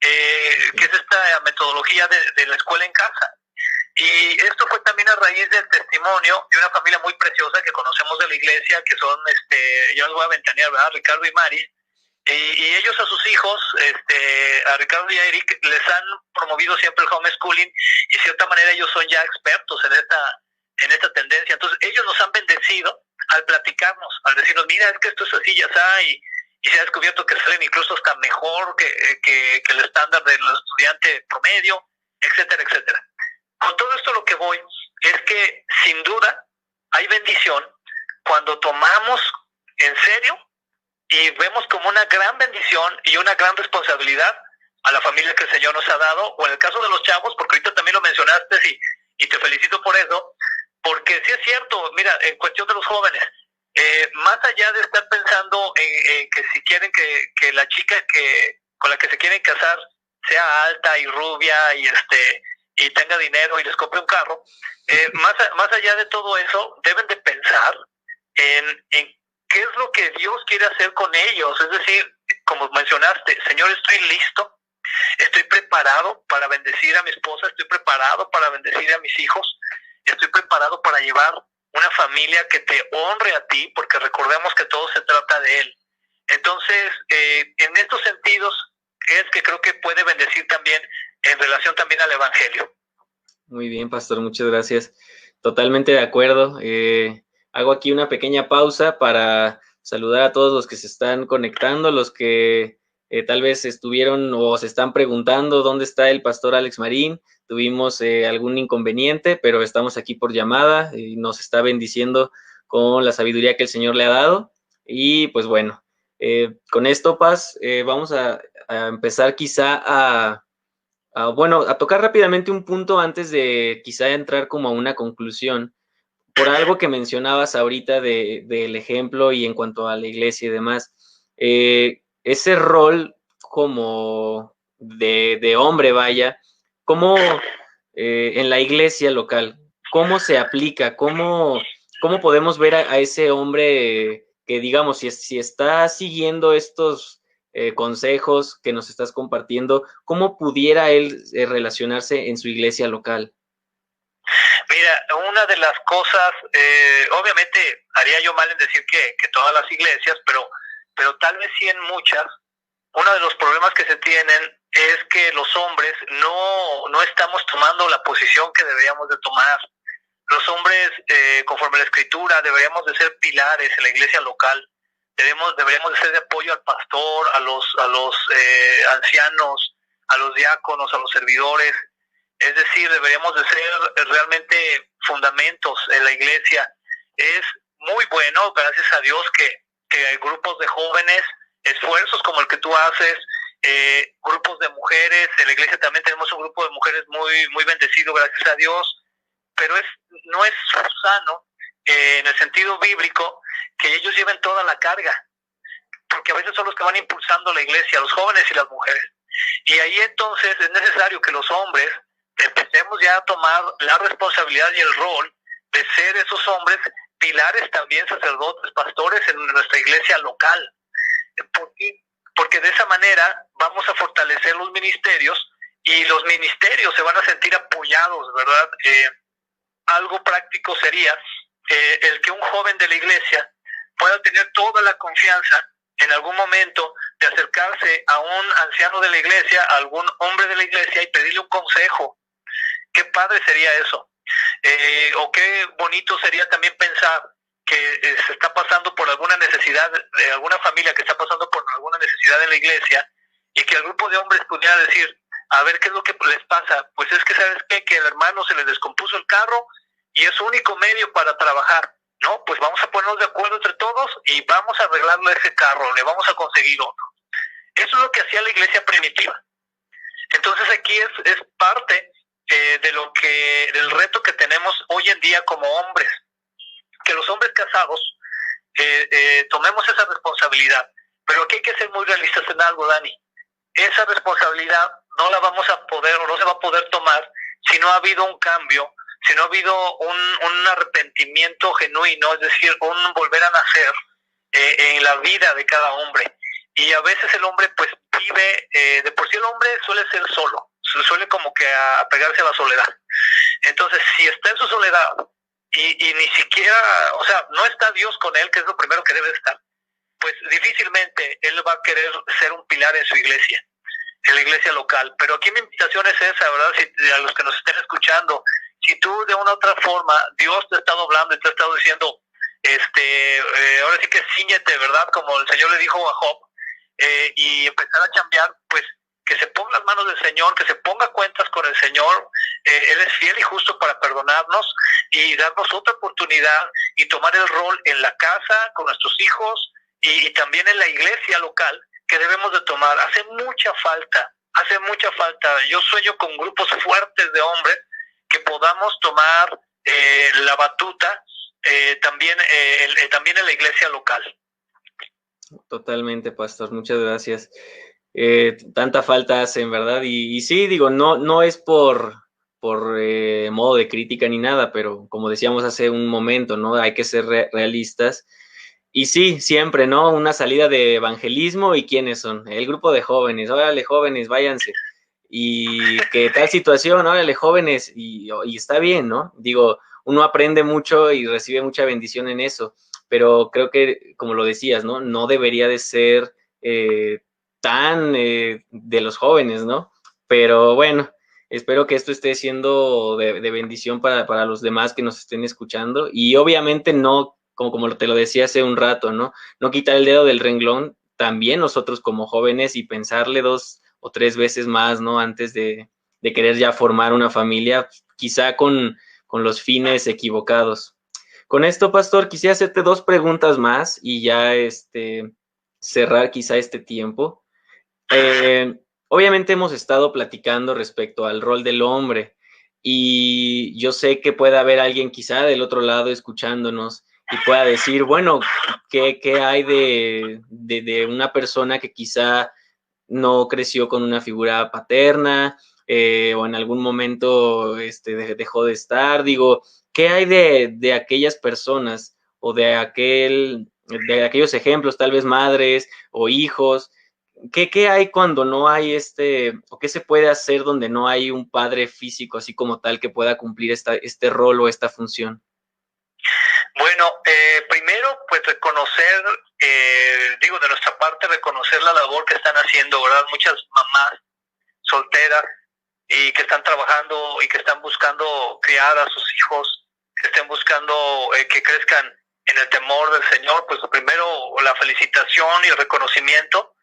que es esta metodología de la escuela en casa. Y esto fue también a raíz del testimonio de una familia muy preciosa que conocemos de la iglesia, que son, yo les voy a ventanear, ¿verdad? Ricardo y Mari. Y ellos a sus hijos, a Ricardo y a Eric, les han promovido siempre el homeschooling, y de cierta manera ellos son ya expertos en esta tendencia. Entonces ellos nos han bendecido al platicarnos, al decirnos, mira, es que esto es así, ya está, y se ha descubierto que salen incluso hasta mejor que el estándar del estudiante promedio, etcétera, etcétera. Con todo esto lo que voy es que sin duda hay bendición cuando tomamos en serio y vemos como una gran bendición y una gran responsabilidad a la familia que el Señor nos ha dado, o en el caso de los chavos, porque ahorita también lo mencionaste y te felicito por eso, porque sí es cierto, mira, en cuestión de los jóvenes, más allá de estar pensando en que si quieren que la chica con la que se quieren casar sea alta y rubia y tenga dinero y les compre un carro, más allá de todo eso, deben de pensar en qué es lo que Dios quiere hacer con ellos. Es decir, como mencionaste, Señor, estoy listo, estoy preparado para bendecir a mi esposa, estoy preparado para bendecir a mis hijos, estoy preparado para llevar una familia que te honre a ti, porque recordemos que todo se trata de Él. Entonces, en estos sentidos es que creo que puede bendecir también en relación también al Evangelio. Muy bien, pastor, muchas gracias. Totalmente de acuerdo. Hago aquí una pequeña pausa para saludar a todos los que se están conectando, los que tal vez estuvieron o se están preguntando dónde está el pastor Alex Marín. Tuvimos algún inconveniente, pero estamos aquí por llamada y nos está bendiciendo con la sabiduría que el Señor le ha dado. Y pues bueno, con esto, Paz, vamos a empezar quizá a tocar rápidamente un punto antes de quizá entrar como a una conclusión, por algo que mencionabas ahorita del ejemplo y en cuanto a la iglesia y demás. Ese rol como de hombre, vaya, ¿cómo en la iglesia local, cómo se aplica? ¿Cómo podemos ver a ese hombre que, digamos, si está siguiendo estos consejos que nos estás compartiendo, cómo pudiera él relacionarse en su iglesia local? Mira, una de las cosas, obviamente haría yo mal en decir que todas las iglesias, pero tal vez sí en muchas, uno de los problemas que se tienen es que los hombres no estamos tomando la posición que deberíamos de tomar. Los hombres, conforme a la Escritura, deberíamos de ser pilares en la iglesia local. Deberíamos de ser de apoyo al pastor, a los ancianos, a los diáconos, a los servidores. Es decir, deberíamos de ser realmente fundamentos en la iglesia. Es muy bueno, gracias a Dios, que hay grupos de jóvenes, esfuerzos como el que tú haces, grupos de mujeres. En la iglesia también tenemos un grupo de mujeres muy, muy bendecido, gracias a Dios. Pero no es sano, en el sentido bíblico, que ellos lleven toda la carga, porque a veces son los que van impulsando la iglesia, los jóvenes y las mujeres. Y ahí entonces es necesario que los hombres empecemos ya a tomar la responsabilidad y el rol de ser esos hombres pilares también, sacerdotes, pastores en nuestra iglesia local. Porque de esa manera vamos a fortalecer los ministerios y los ministerios se van a sentir apoyados, ¿verdad? Algo práctico sería el que un joven de la iglesia pueda tener toda la confianza en algún momento de acercarse a un anciano de la iglesia, a algún hombre de la iglesia, y pedirle un consejo. Qué padre sería eso. O qué bonito sería también pensar que se está pasando por alguna necesidad, de alguna familia que está pasando por alguna necesidad en la iglesia, y que el grupo de hombres pudiera decir, a ver qué es lo que les pasa. Pues es que, ¿sabes qué? Que al hermano se le descompuso el carro y es su único medio para trabajar. No, pues vamos a ponernos de acuerdo entre todos y vamos a arreglarle ese carro, le vamos a conseguir otro. Eso es lo que hacía la iglesia primitiva. Entonces aquí es parte del reto que tenemos hoy en día como hombres, que los hombres casados tomemos esa responsabilidad. Pero aquí hay que ser muy realistas en algo, Dani. Esa responsabilidad no la vamos a poder o no se va a poder tomar si no ha habido un cambio, si no ha habido un arrepentimiento genuino, es decir, un volver a nacer en la vida de cada hombre. Y a veces el hombre pues vive, de por sí el hombre suele ser solo, suele como que apegarse a la soledad. Entonces, si está en su soledad y ni siquiera, o sea, no está Dios con él, que es lo primero que debe estar, pues difícilmente él va a querer ser un pilar en su iglesia, en la iglesia local. Pero aquí mi invitación es esa, ¿verdad? Si, a los que nos estén escuchando, si tú de una u otra forma, Dios te ha estado hablando y te ha estado diciendo, ahora sí que ciñete, ¿verdad? Como el Señor le dijo a Job, y empezar a chambear, pues que se ponga las manos del Señor, que se ponga cuentas con el Señor. Él es fiel y justo para perdonarnos y darnos otra oportunidad y tomar el rol en la casa, con nuestros hijos y también en la iglesia local que debemos de tomar. Hace mucha falta. Yo sueño con grupos fuertes de hombres que podamos tomar la batuta también en la iglesia local. Totalmente, pastor, muchas gracias. Tanta falta hacen, ¿verdad? Y sí, digo, no es por modo de crítica ni nada, pero como decíamos hace un momento, ¿no? Hay que ser realistas. Y sí, siempre, ¿no? Una salida de evangelismo y ¿quiénes son? El grupo de jóvenes, órale, jóvenes, váyanse. Y que tal situación, órale, jóvenes, y está bien, ¿no? Digo, uno aprende mucho y recibe mucha bendición en eso, pero creo que, como lo decías, ¿no? No debería de ser tan de los jóvenes, ¿no? Pero bueno, espero que esto esté siendo de bendición para los demás que nos estén escuchando y obviamente no, como te lo decía hace un rato, ¿no? No quitar el dedo del renglón, también nosotros como jóvenes y pensarle 2 o 3 veces más, ¿no? Antes de querer ya formar una familia, quizá con los fines equivocados. Con esto, pastor, quisiera hacerte 2 preguntas más y ya cerrar quizá este tiempo. Obviamente hemos estado platicando respecto al rol del hombre y yo sé que puede haber alguien quizá del otro lado escuchándonos y pueda decir, bueno, ¿qué hay de una persona que quizá no creció con una figura paterna o en algún momento dejó de estar? Digo, ¿qué hay de aquellas personas o de aquellos ejemplos, tal vez madres o hijos? ¿Qué hay cuando no hay o qué se puede hacer donde no hay un padre físico así como tal que pueda cumplir este rol o esta función? Bueno, primero, pues reconocer, de nuestra parte, reconocer la labor que están haciendo, ¿verdad? Muchas mamás solteras y que están trabajando y que están buscando criar a sus hijos, que estén buscando que crezcan en el temor del Señor. Pues primero la felicitación y el reconocimiento,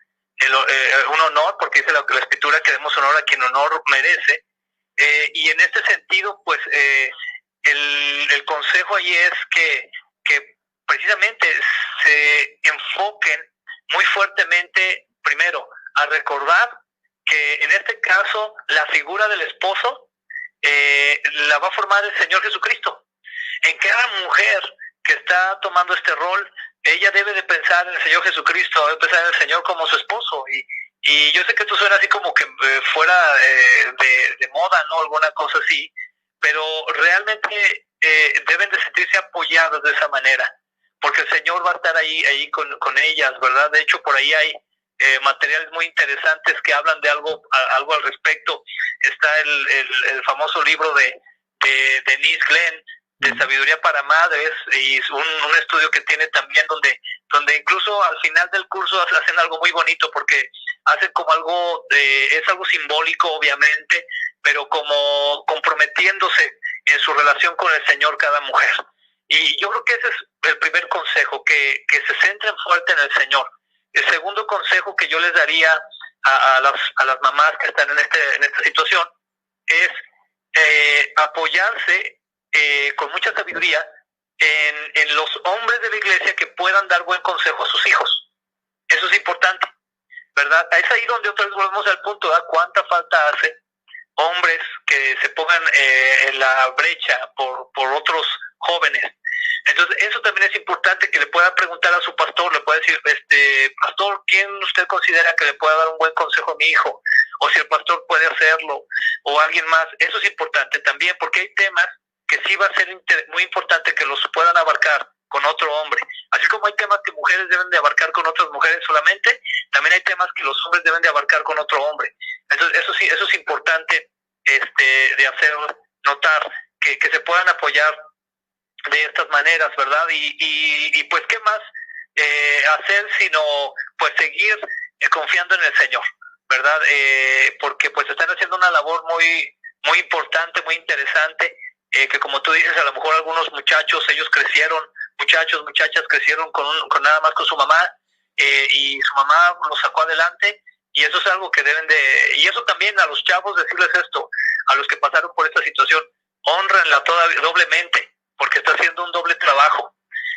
un honor, porque dice la Escritura que demos honor a quien honor merece. Y en este sentido, pues el consejo ahí es que precisamente se enfoquen muy fuertemente, primero, a recordar que en este caso la figura del esposo la va a formar el Señor Jesucristo. En cada mujer que está tomando este rol, ella debe de pensar en el Señor Jesucristo, debe pensar en el Señor como su esposo. Y yo sé que esto suena así como que fuera de moda, ¿no? Alguna cosa así, pero realmente deben de sentirse apoyados de esa manera, porque el Señor va a estar ahí con ellas, ¿verdad? De hecho, por ahí hay materiales muy interesantes que hablan de algo al respecto. Está el famoso libro de Denise Glenn, de Sabiduría para Madres, y un estudio que tiene también donde incluso al final del curso hacen algo muy bonito, porque hacen como algo, es algo simbólico obviamente, pero como comprometiéndose en su relación con el Señor cada mujer. Y yo creo que ese es el primer consejo, que se centren fuerte en el Señor. El segundo consejo que yo les daría a las mamás que están en esta situación es apoyarse con mucha sabiduría en los hombres de la iglesia que puedan dar buen consejo a sus hijos. Eso es importante, ¿verdad? Es ahí donde otra vez volvemos al punto, ¿verdad? ¿Cuánta falta hace hombres que se pongan en la brecha por otros jóvenes? Entonces, eso también es importante, que le pueda preguntar a su pastor, le pueda decir, pastor, ¿quién usted considera que le pueda dar un buen consejo a mi hijo? O si el pastor puede hacerlo, o alguien más. Eso es importante también, porque hay temas que sí va a ser muy importante que los puedan abarcar con otro hombre. Así como hay temas que mujeres deben de abarcar con otras mujeres solamente, también hay temas que los hombres deben de abarcar con otro hombre. Entonces, eso sí, eso es importante de hacer notar, que se puedan apoyar de estas maneras, ¿verdad? Y pues, ¿qué más hacer sino pues seguir confiando en el Señor, ¿verdad? Porque pues están haciendo una labor muy importante, muy interesante, que como tú dices, a lo mejor algunos muchachos, ellos crecieron, muchachas crecieron con nada más con su mamá, y su mamá los sacó adelante, y eso es algo que deben de, y eso también a los chavos decirles esto, a los que pasaron por esta situación, honrenla todavía doblemente, porque está haciendo un doble trabajo,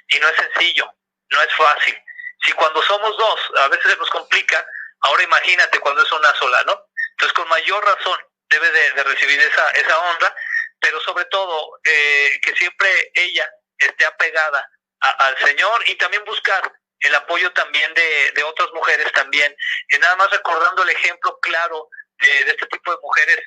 y no es sencillo, no es fácil. Si cuando somos dos a veces se nos complica, ahora imagínate cuando es una sola, ¿no? Entonces con mayor razón debe de recibir esa honra, pero sobre todo que siempre ella esté apegada al Señor, y también buscar el apoyo también de otras mujeres también, nada más recordando el ejemplo claro de este tipo de mujeres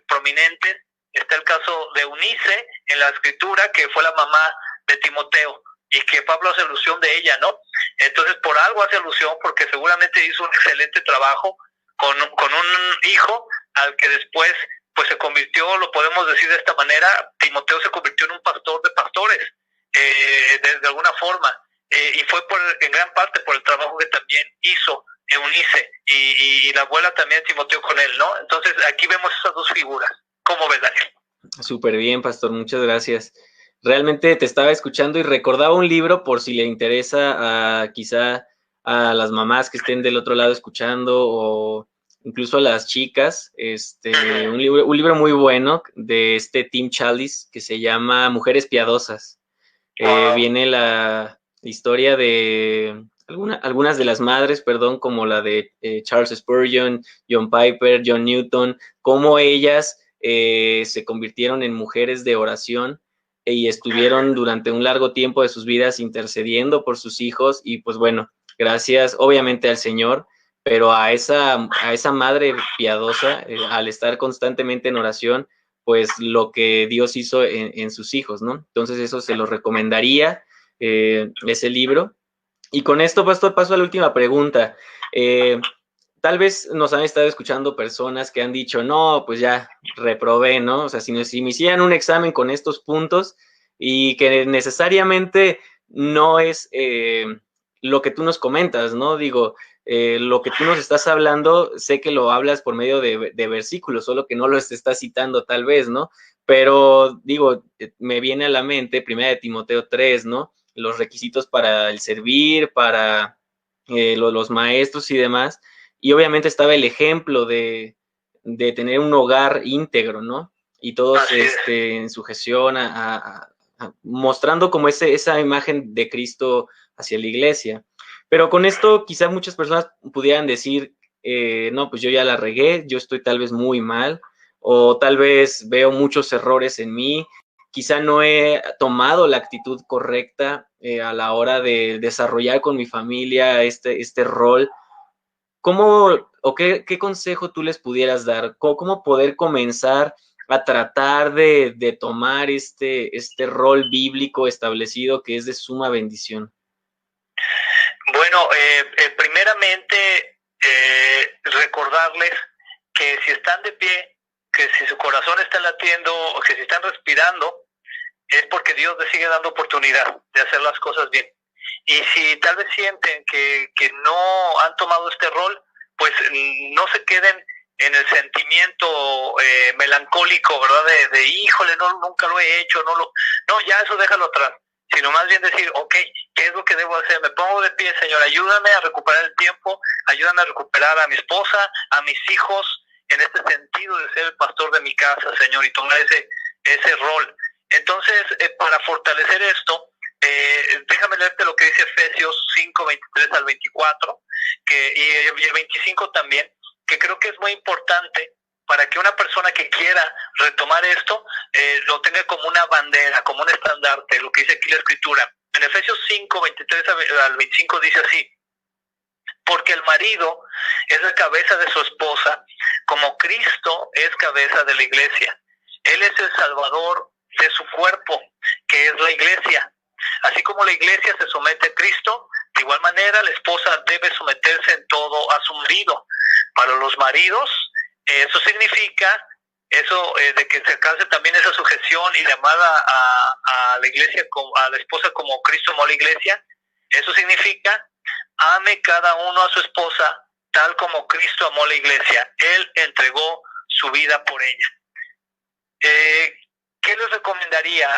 prominentes. Está el caso de Eunice en la escritura, que fue la mamá de Timoteo, y que Pablo hace alusión de ella, ¿no? Entonces, por algo hace alusión, porque seguramente hizo un excelente trabajo con un hijo al que después pues se convirtió, lo podemos decir de esta manera, Timoteo se convirtió en un pastor de pastores, de alguna forma, y fue en gran parte por el trabajo que también hizo Eunice, y la abuela también Timoteo con él, ¿no? Entonces aquí vemos esas dos figuras. ¿Cómo ves, Daniel? Súper bien, pastor, muchas gracias. Realmente te estaba escuchando y recordaba un libro por si le interesa quizá a las mamás que estén del otro lado escuchando, o incluso a las chicas, un libro muy bueno de Tim Challies que se llama Mujeres Piadosas. Viene la historia de algunas de las madres, como la de Charles Spurgeon, John Piper, John Newton, cómo ellas se convirtieron en mujeres de oración y estuvieron durante un largo tiempo de sus vidas intercediendo por sus hijos, y pues bueno, gracias obviamente al Señor, pero a esa madre piadosa, al estar constantemente en oración, pues lo que Dios hizo en sus hijos, ¿no? Entonces eso se lo recomendaría, ese libro. Y con esto, pastor, paso a la última pregunta. Tal vez nos han estado escuchando personas que han dicho, no, pues ya reprobé, ¿no? O sea, si me hicieran un examen con estos puntos, y que necesariamente no es lo que tú nos comentas, ¿no? Digo, lo que tú nos estás hablando, sé que lo hablas por medio de versículos, solo que no los estás citando tal vez, ¿no? Pero digo, me viene a la mente 1 Timoteo 3, ¿no? Los requisitos para el servir, para los maestros y demás. Y obviamente estaba el ejemplo de tener un hogar íntegro, ¿no? Y todos en sujeción mostrando como esa imagen de Cristo hacia la iglesia. Pero con esto quizás muchas personas pudieran decir, no, pues yo ya la regué, yo estoy tal vez muy mal, o tal vez veo muchos errores en mí, quizá no he tomado la actitud correcta a la hora de desarrollar con mi familia este rol. ¿Cómo o qué consejo tú les pudieras dar? ¿Cómo poder comenzar a tratar de tomar este rol bíblico establecido que es de suma bendición? Bueno, primeramente recordarles que si están de pie, que si su corazón está latiendo, o que si están respirando, es porque Dios les sigue dando oportunidad de hacer las cosas bien. Y si tal vez sienten que no han tomado este rol, pues no se queden en el sentimiento melancólico, ¿verdad? De híjole, no, nunca lo he hecho, no, ya eso déjalo atrás, sino más bien decir, ok, ¿qué es lo que debo hacer? Me pongo de pie, Señor, ayúdame a recuperar el tiempo, ayúdame a recuperar a mi esposa, a mis hijos, en este sentido de ser el pastor de mi casa, Señor, y tomar ese rol. Entonces, para fortalecer esto, déjame leerte lo que dice Efesios 5, 23 al 24, y el 25 también, que creo que es muy importante para que una persona que quiera retomar esto, lo tenga como una bandera, como un estandarte, lo que dice aquí la Escritura. En Efesios 5, 23 al 25 dice así: porque el marido es la cabeza de su esposa, como Cristo es cabeza de la iglesia. Él es el salvador de su cuerpo, que es la iglesia. Así como la iglesia se somete a Cristo, de igual manera la esposa debe someterse en todo a su marido. Para los maridos, eso significa de que se alcance también esa sujeción y llamada a la iglesia, a la esposa como Cristo amó a la iglesia. Eso significa: ame cada uno a su esposa tal como Cristo amó a la iglesia. Él entregó su vida por ella. ¿Qué les recomendaría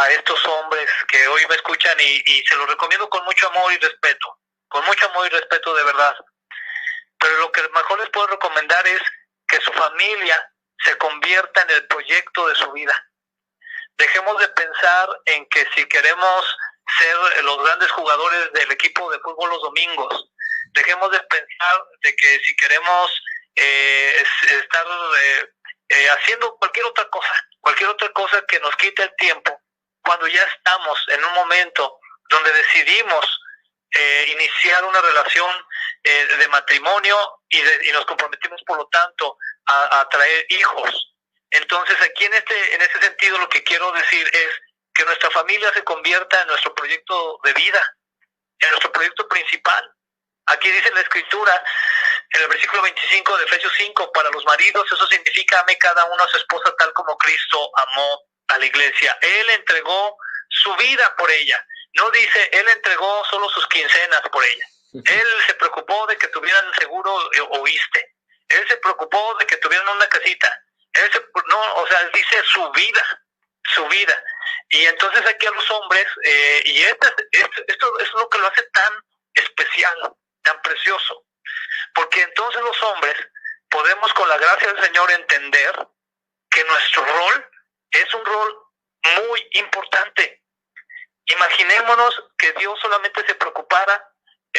a estos hombres que hoy me escuchan? Y se los recomiendo con mucho amor y respeto. Con mucho amor y respeto, de verdad. Pero lo que mejor les puedo recomendar es que su familia se convierta en el proyecto de su vida. Dejemos de pensar en que si queremos ser los grandes jugadores del equipo de fútbol los domingos, dejemos de pensar de que si queremos estar haciendo cualquier otra cosa que nos quite el tiempo, cuando ya estamos en un momento donde decidimos iniciar una relación de matrimonio y nos comprometimos, por lo tanto, a traer hijos. Entonces, aquí en ese sentido, lo que quiero decir es que nuestra familia se convierta en nuestro proyecto de vida, en nuestro proyecto principal. Aquí dice la Escritura, en el versículo 25 de Efesios 5, para los maridos eso significa: ame cada uno a su esposa tal como Cristo amó a la iglesia. Él entregó su vida por ella. No dice, Él entregó solo sus quincenas por ella. Él se preocupó de que tuvieran seguro oíste. Él se preocupó de que tuvieran una casita. Dice su vida. Y entonces aquí a los hombres, y esto es lo que lo hace tan especial, tan precioso, porque entonces los hombres podemos, con la gracia del Señor, entender que nuestro rol es un rol muy importante. Imaginémonos que Dios solamente se preocupara,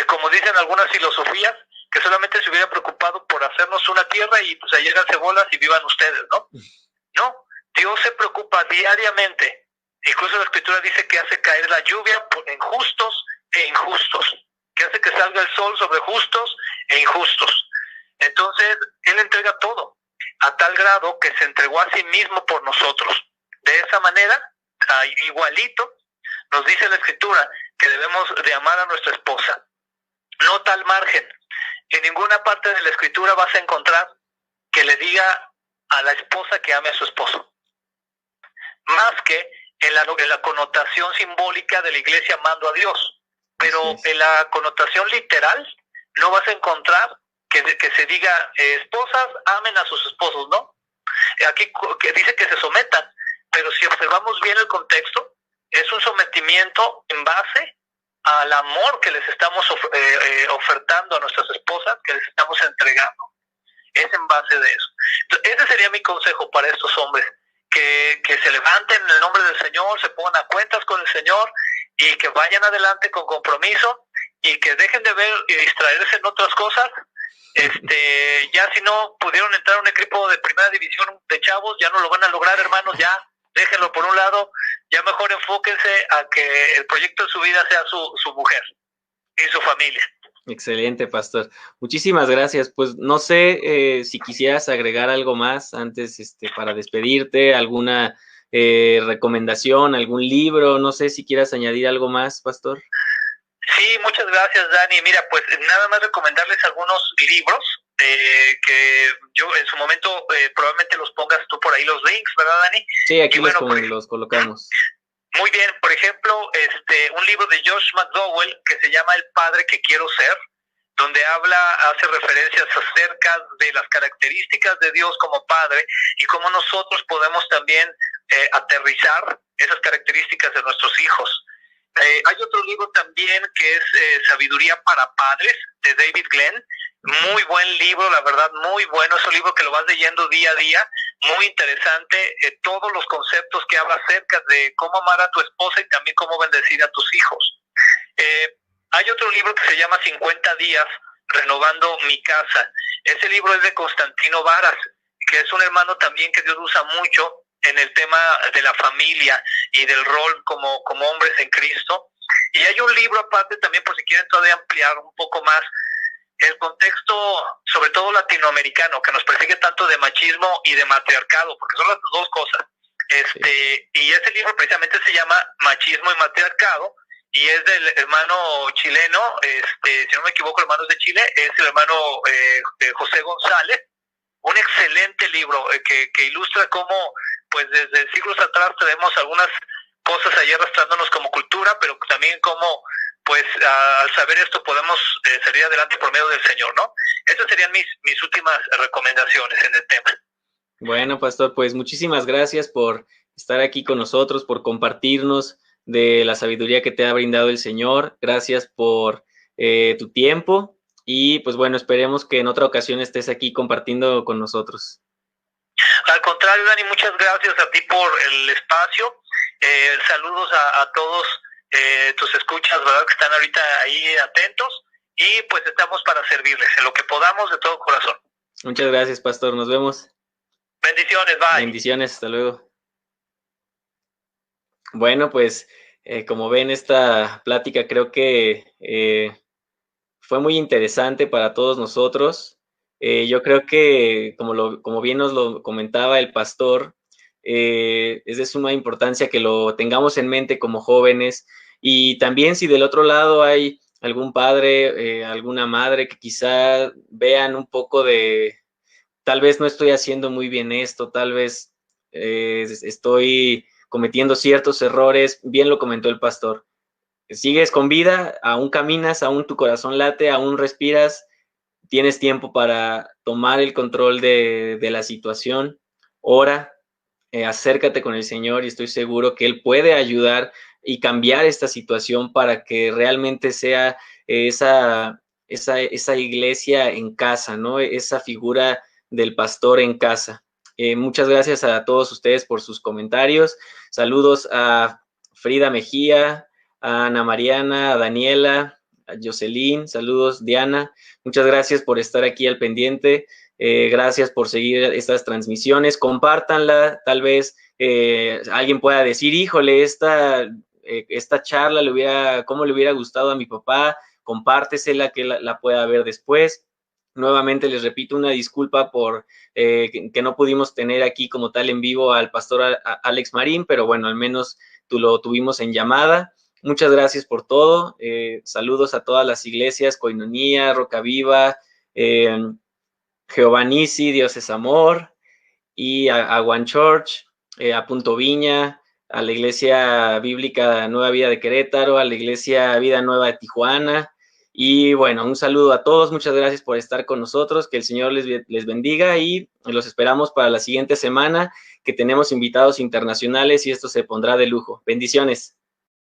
como dicen algunas filosofías, que solamente se hubiera preocupado por hacernos una tierra y pues ahí háganse bolas y vivan ustedes, ¿no? No, Dios se preocupa diariamente. Incluso la Escritura dice que hace caer la lluvia en justos e injustos, que hace que salga el sol sobre justos e injustos. Entonces, Él entrega todo, a tal grado que se entregó a sí mismo por nosotros. De esa manera, igualito, nos dice la Escritura que debemos de amar a nuestra esposa. No tal margen. En ninguna parte de la Escritura vas a encontrar que le diga a la esposa que ame a su esposo. Más que en la connotación simbólica de la iglesia amando a Dios. Pero en la connotación literal no vas a encontrar que se diga esposas amen a sus esposos, ¿no? Aquí que dice que se sometan, pero si observamos bien el contexto, es un sometimiento en base al amor que les estamos ofertando a nuestras esposas, que les estamos entregando. Es en base de eso. Entonces, ese sería mi consejo para estos hombres, que se levanten en el nombre del Señor, se pongan a cuentas con el Señor y que vayan adelante con compromiso y que dejen de ver y distraerse en otras cosas. Ya si no pudieron entrar a un equipo de primera división de chavos, ya no lo van a lograr, hermanos, ya déjenlo por un lado, ya mejor enfóquense a que el proyecto de su vida sea su mujer y su familia. Excelente, pastor. Muchísimas gracias. Pues no sé si quisieras agregar algo más antes para despedirte, alguna recomendación, algún libro, no sé si quieras añadir algo más, pastor. Sí, muchas gracias, Dani. Mira, pues nada más recomendarles algunos libros que yo en su momento probablemente los pongas tú por ahí los links, ¿verdad, Dani? Sí, aquí los colocamos. Muy bien, por ejemplo, un libro de Josh McDowell que se llama El Padre que Quiero Ser, donde hace referencias acerca de las características de Dios como Padre y cómo nosotros podemos también aterrizar esas características de nuestros hijos. Hay otro libro también que es Sabiduría para Padres, de David Glenn. Muy buen libro, la verdad, muy bueno. Es un libro que lo vas leyendo día a día, muy interesante. Todos los conceptos que habla acerca de cómo amar a tu esposa y también cómo bendecir a tus hijos. Hay otro libro que se llama 50 días renovando mi casa. Ese libro es de Constantino Varas, que es un hermano también que Dios usa mucho en el tema de la familia y del rol como hombres en Cristo. Y hay un libro aparte también, por si quieren todavía ampliar un poco más el contexto, sobre todo latinoamericano, que nos persigue tanto de machismo y de matriarcado, porque son las dos cosas. Y ese libro precisamente se llama Machismo y Matriarcado, y es del hermano chileno, si no me equivoco, hermanos de Chile, es el hermano José González. Un excelente libro que ilustra cómo, pues desde siglos atrás tenemos algunas cosas ahí arrastrándonos como cultura, pero también cómo, pues al saber esto podemos salir adelante por medio del Señor, ¿no? Esas serían mis últimas recomendaciones en el tema. Bueno, pastor, pues muchísimas gracias por estar aquí con nosotros, por compartirnos de la sabiduría que te ha brindado el Señor. Gracias por tu tiempo y pues bueno, esperemos que en otra ocasión estés aquí compartiendo con nosotros. Al contrario, Dani, muchas gracias a ti por el espacio. Saludos a todos tus escuchas, ¿verdad? Que están ahorita ahí atentos y pues estamos para servirles en lo que podamos de todo corazón. Muchas gracias, pastor. Nos vemos. Bendiciones, bye. Bendiciones, hasta luego. Bueno, pues como ven, esta plática creo que fue muy interesante para todos nosotros. Yo creo que, como bien nos lo comentaba el pastor, es de suma importancia que lo tengamos en mente como jóvenes y también si del otro lado hay algún padre, alguna madre que quizá vean un poco de, tal vez no estoy haciendo muy bien esto, tal vez estoy cometiendo ciertos errores, bien lo comentó el pastor. Sigues con vida, aún caminas, aún tu corazón late, aún respiras, tienes tiempo para tomar el control de la situación, ora, acércate con el Señor y estoy seguro que Él puede ayudar y cambiar esta situación para que realmente sea esa iglesia en casa, ¿no? Esa figura del pastor en casa. Muchas gracias a todos ustedes por sus comentarios. Saludos a Frida Mejía, a Ana Mariana, a Daniela, a Jocelyn, saludos, Diana. Muchas gracias por estar aquí al pendiente. Gracias por seguir estas transmisiones. Compártanla, tal vez alguien pueda decir, híjole, esta charla cómo le hubiera gustado a mi papá, compártesela que la pueda ver después. Nuevamente les repito una disculpa por que no pudimos tener aquí como tal en vivo al pastor Alex Marín, pero bueno, al menos lo tuvimos en llamada. Muchas gracias por todo. Saludos a todas las iglesias, Coinonía, Roca Viva, Jehová Nisi, Dios es Amor, y a One Church, a Punto Viña, a la Iglesia Bíblica Nueva Vida de Querétaro, a la Iglesia Vida Nueva de Tijuana. Y bueno, un saludo a todos, muchas gracias por estar con nosotros, que el Señor les bendiga y los esperamos para la siguiente semana, que tenemos invitados internacionales y esto se pondrá de lujo. Bendiciones.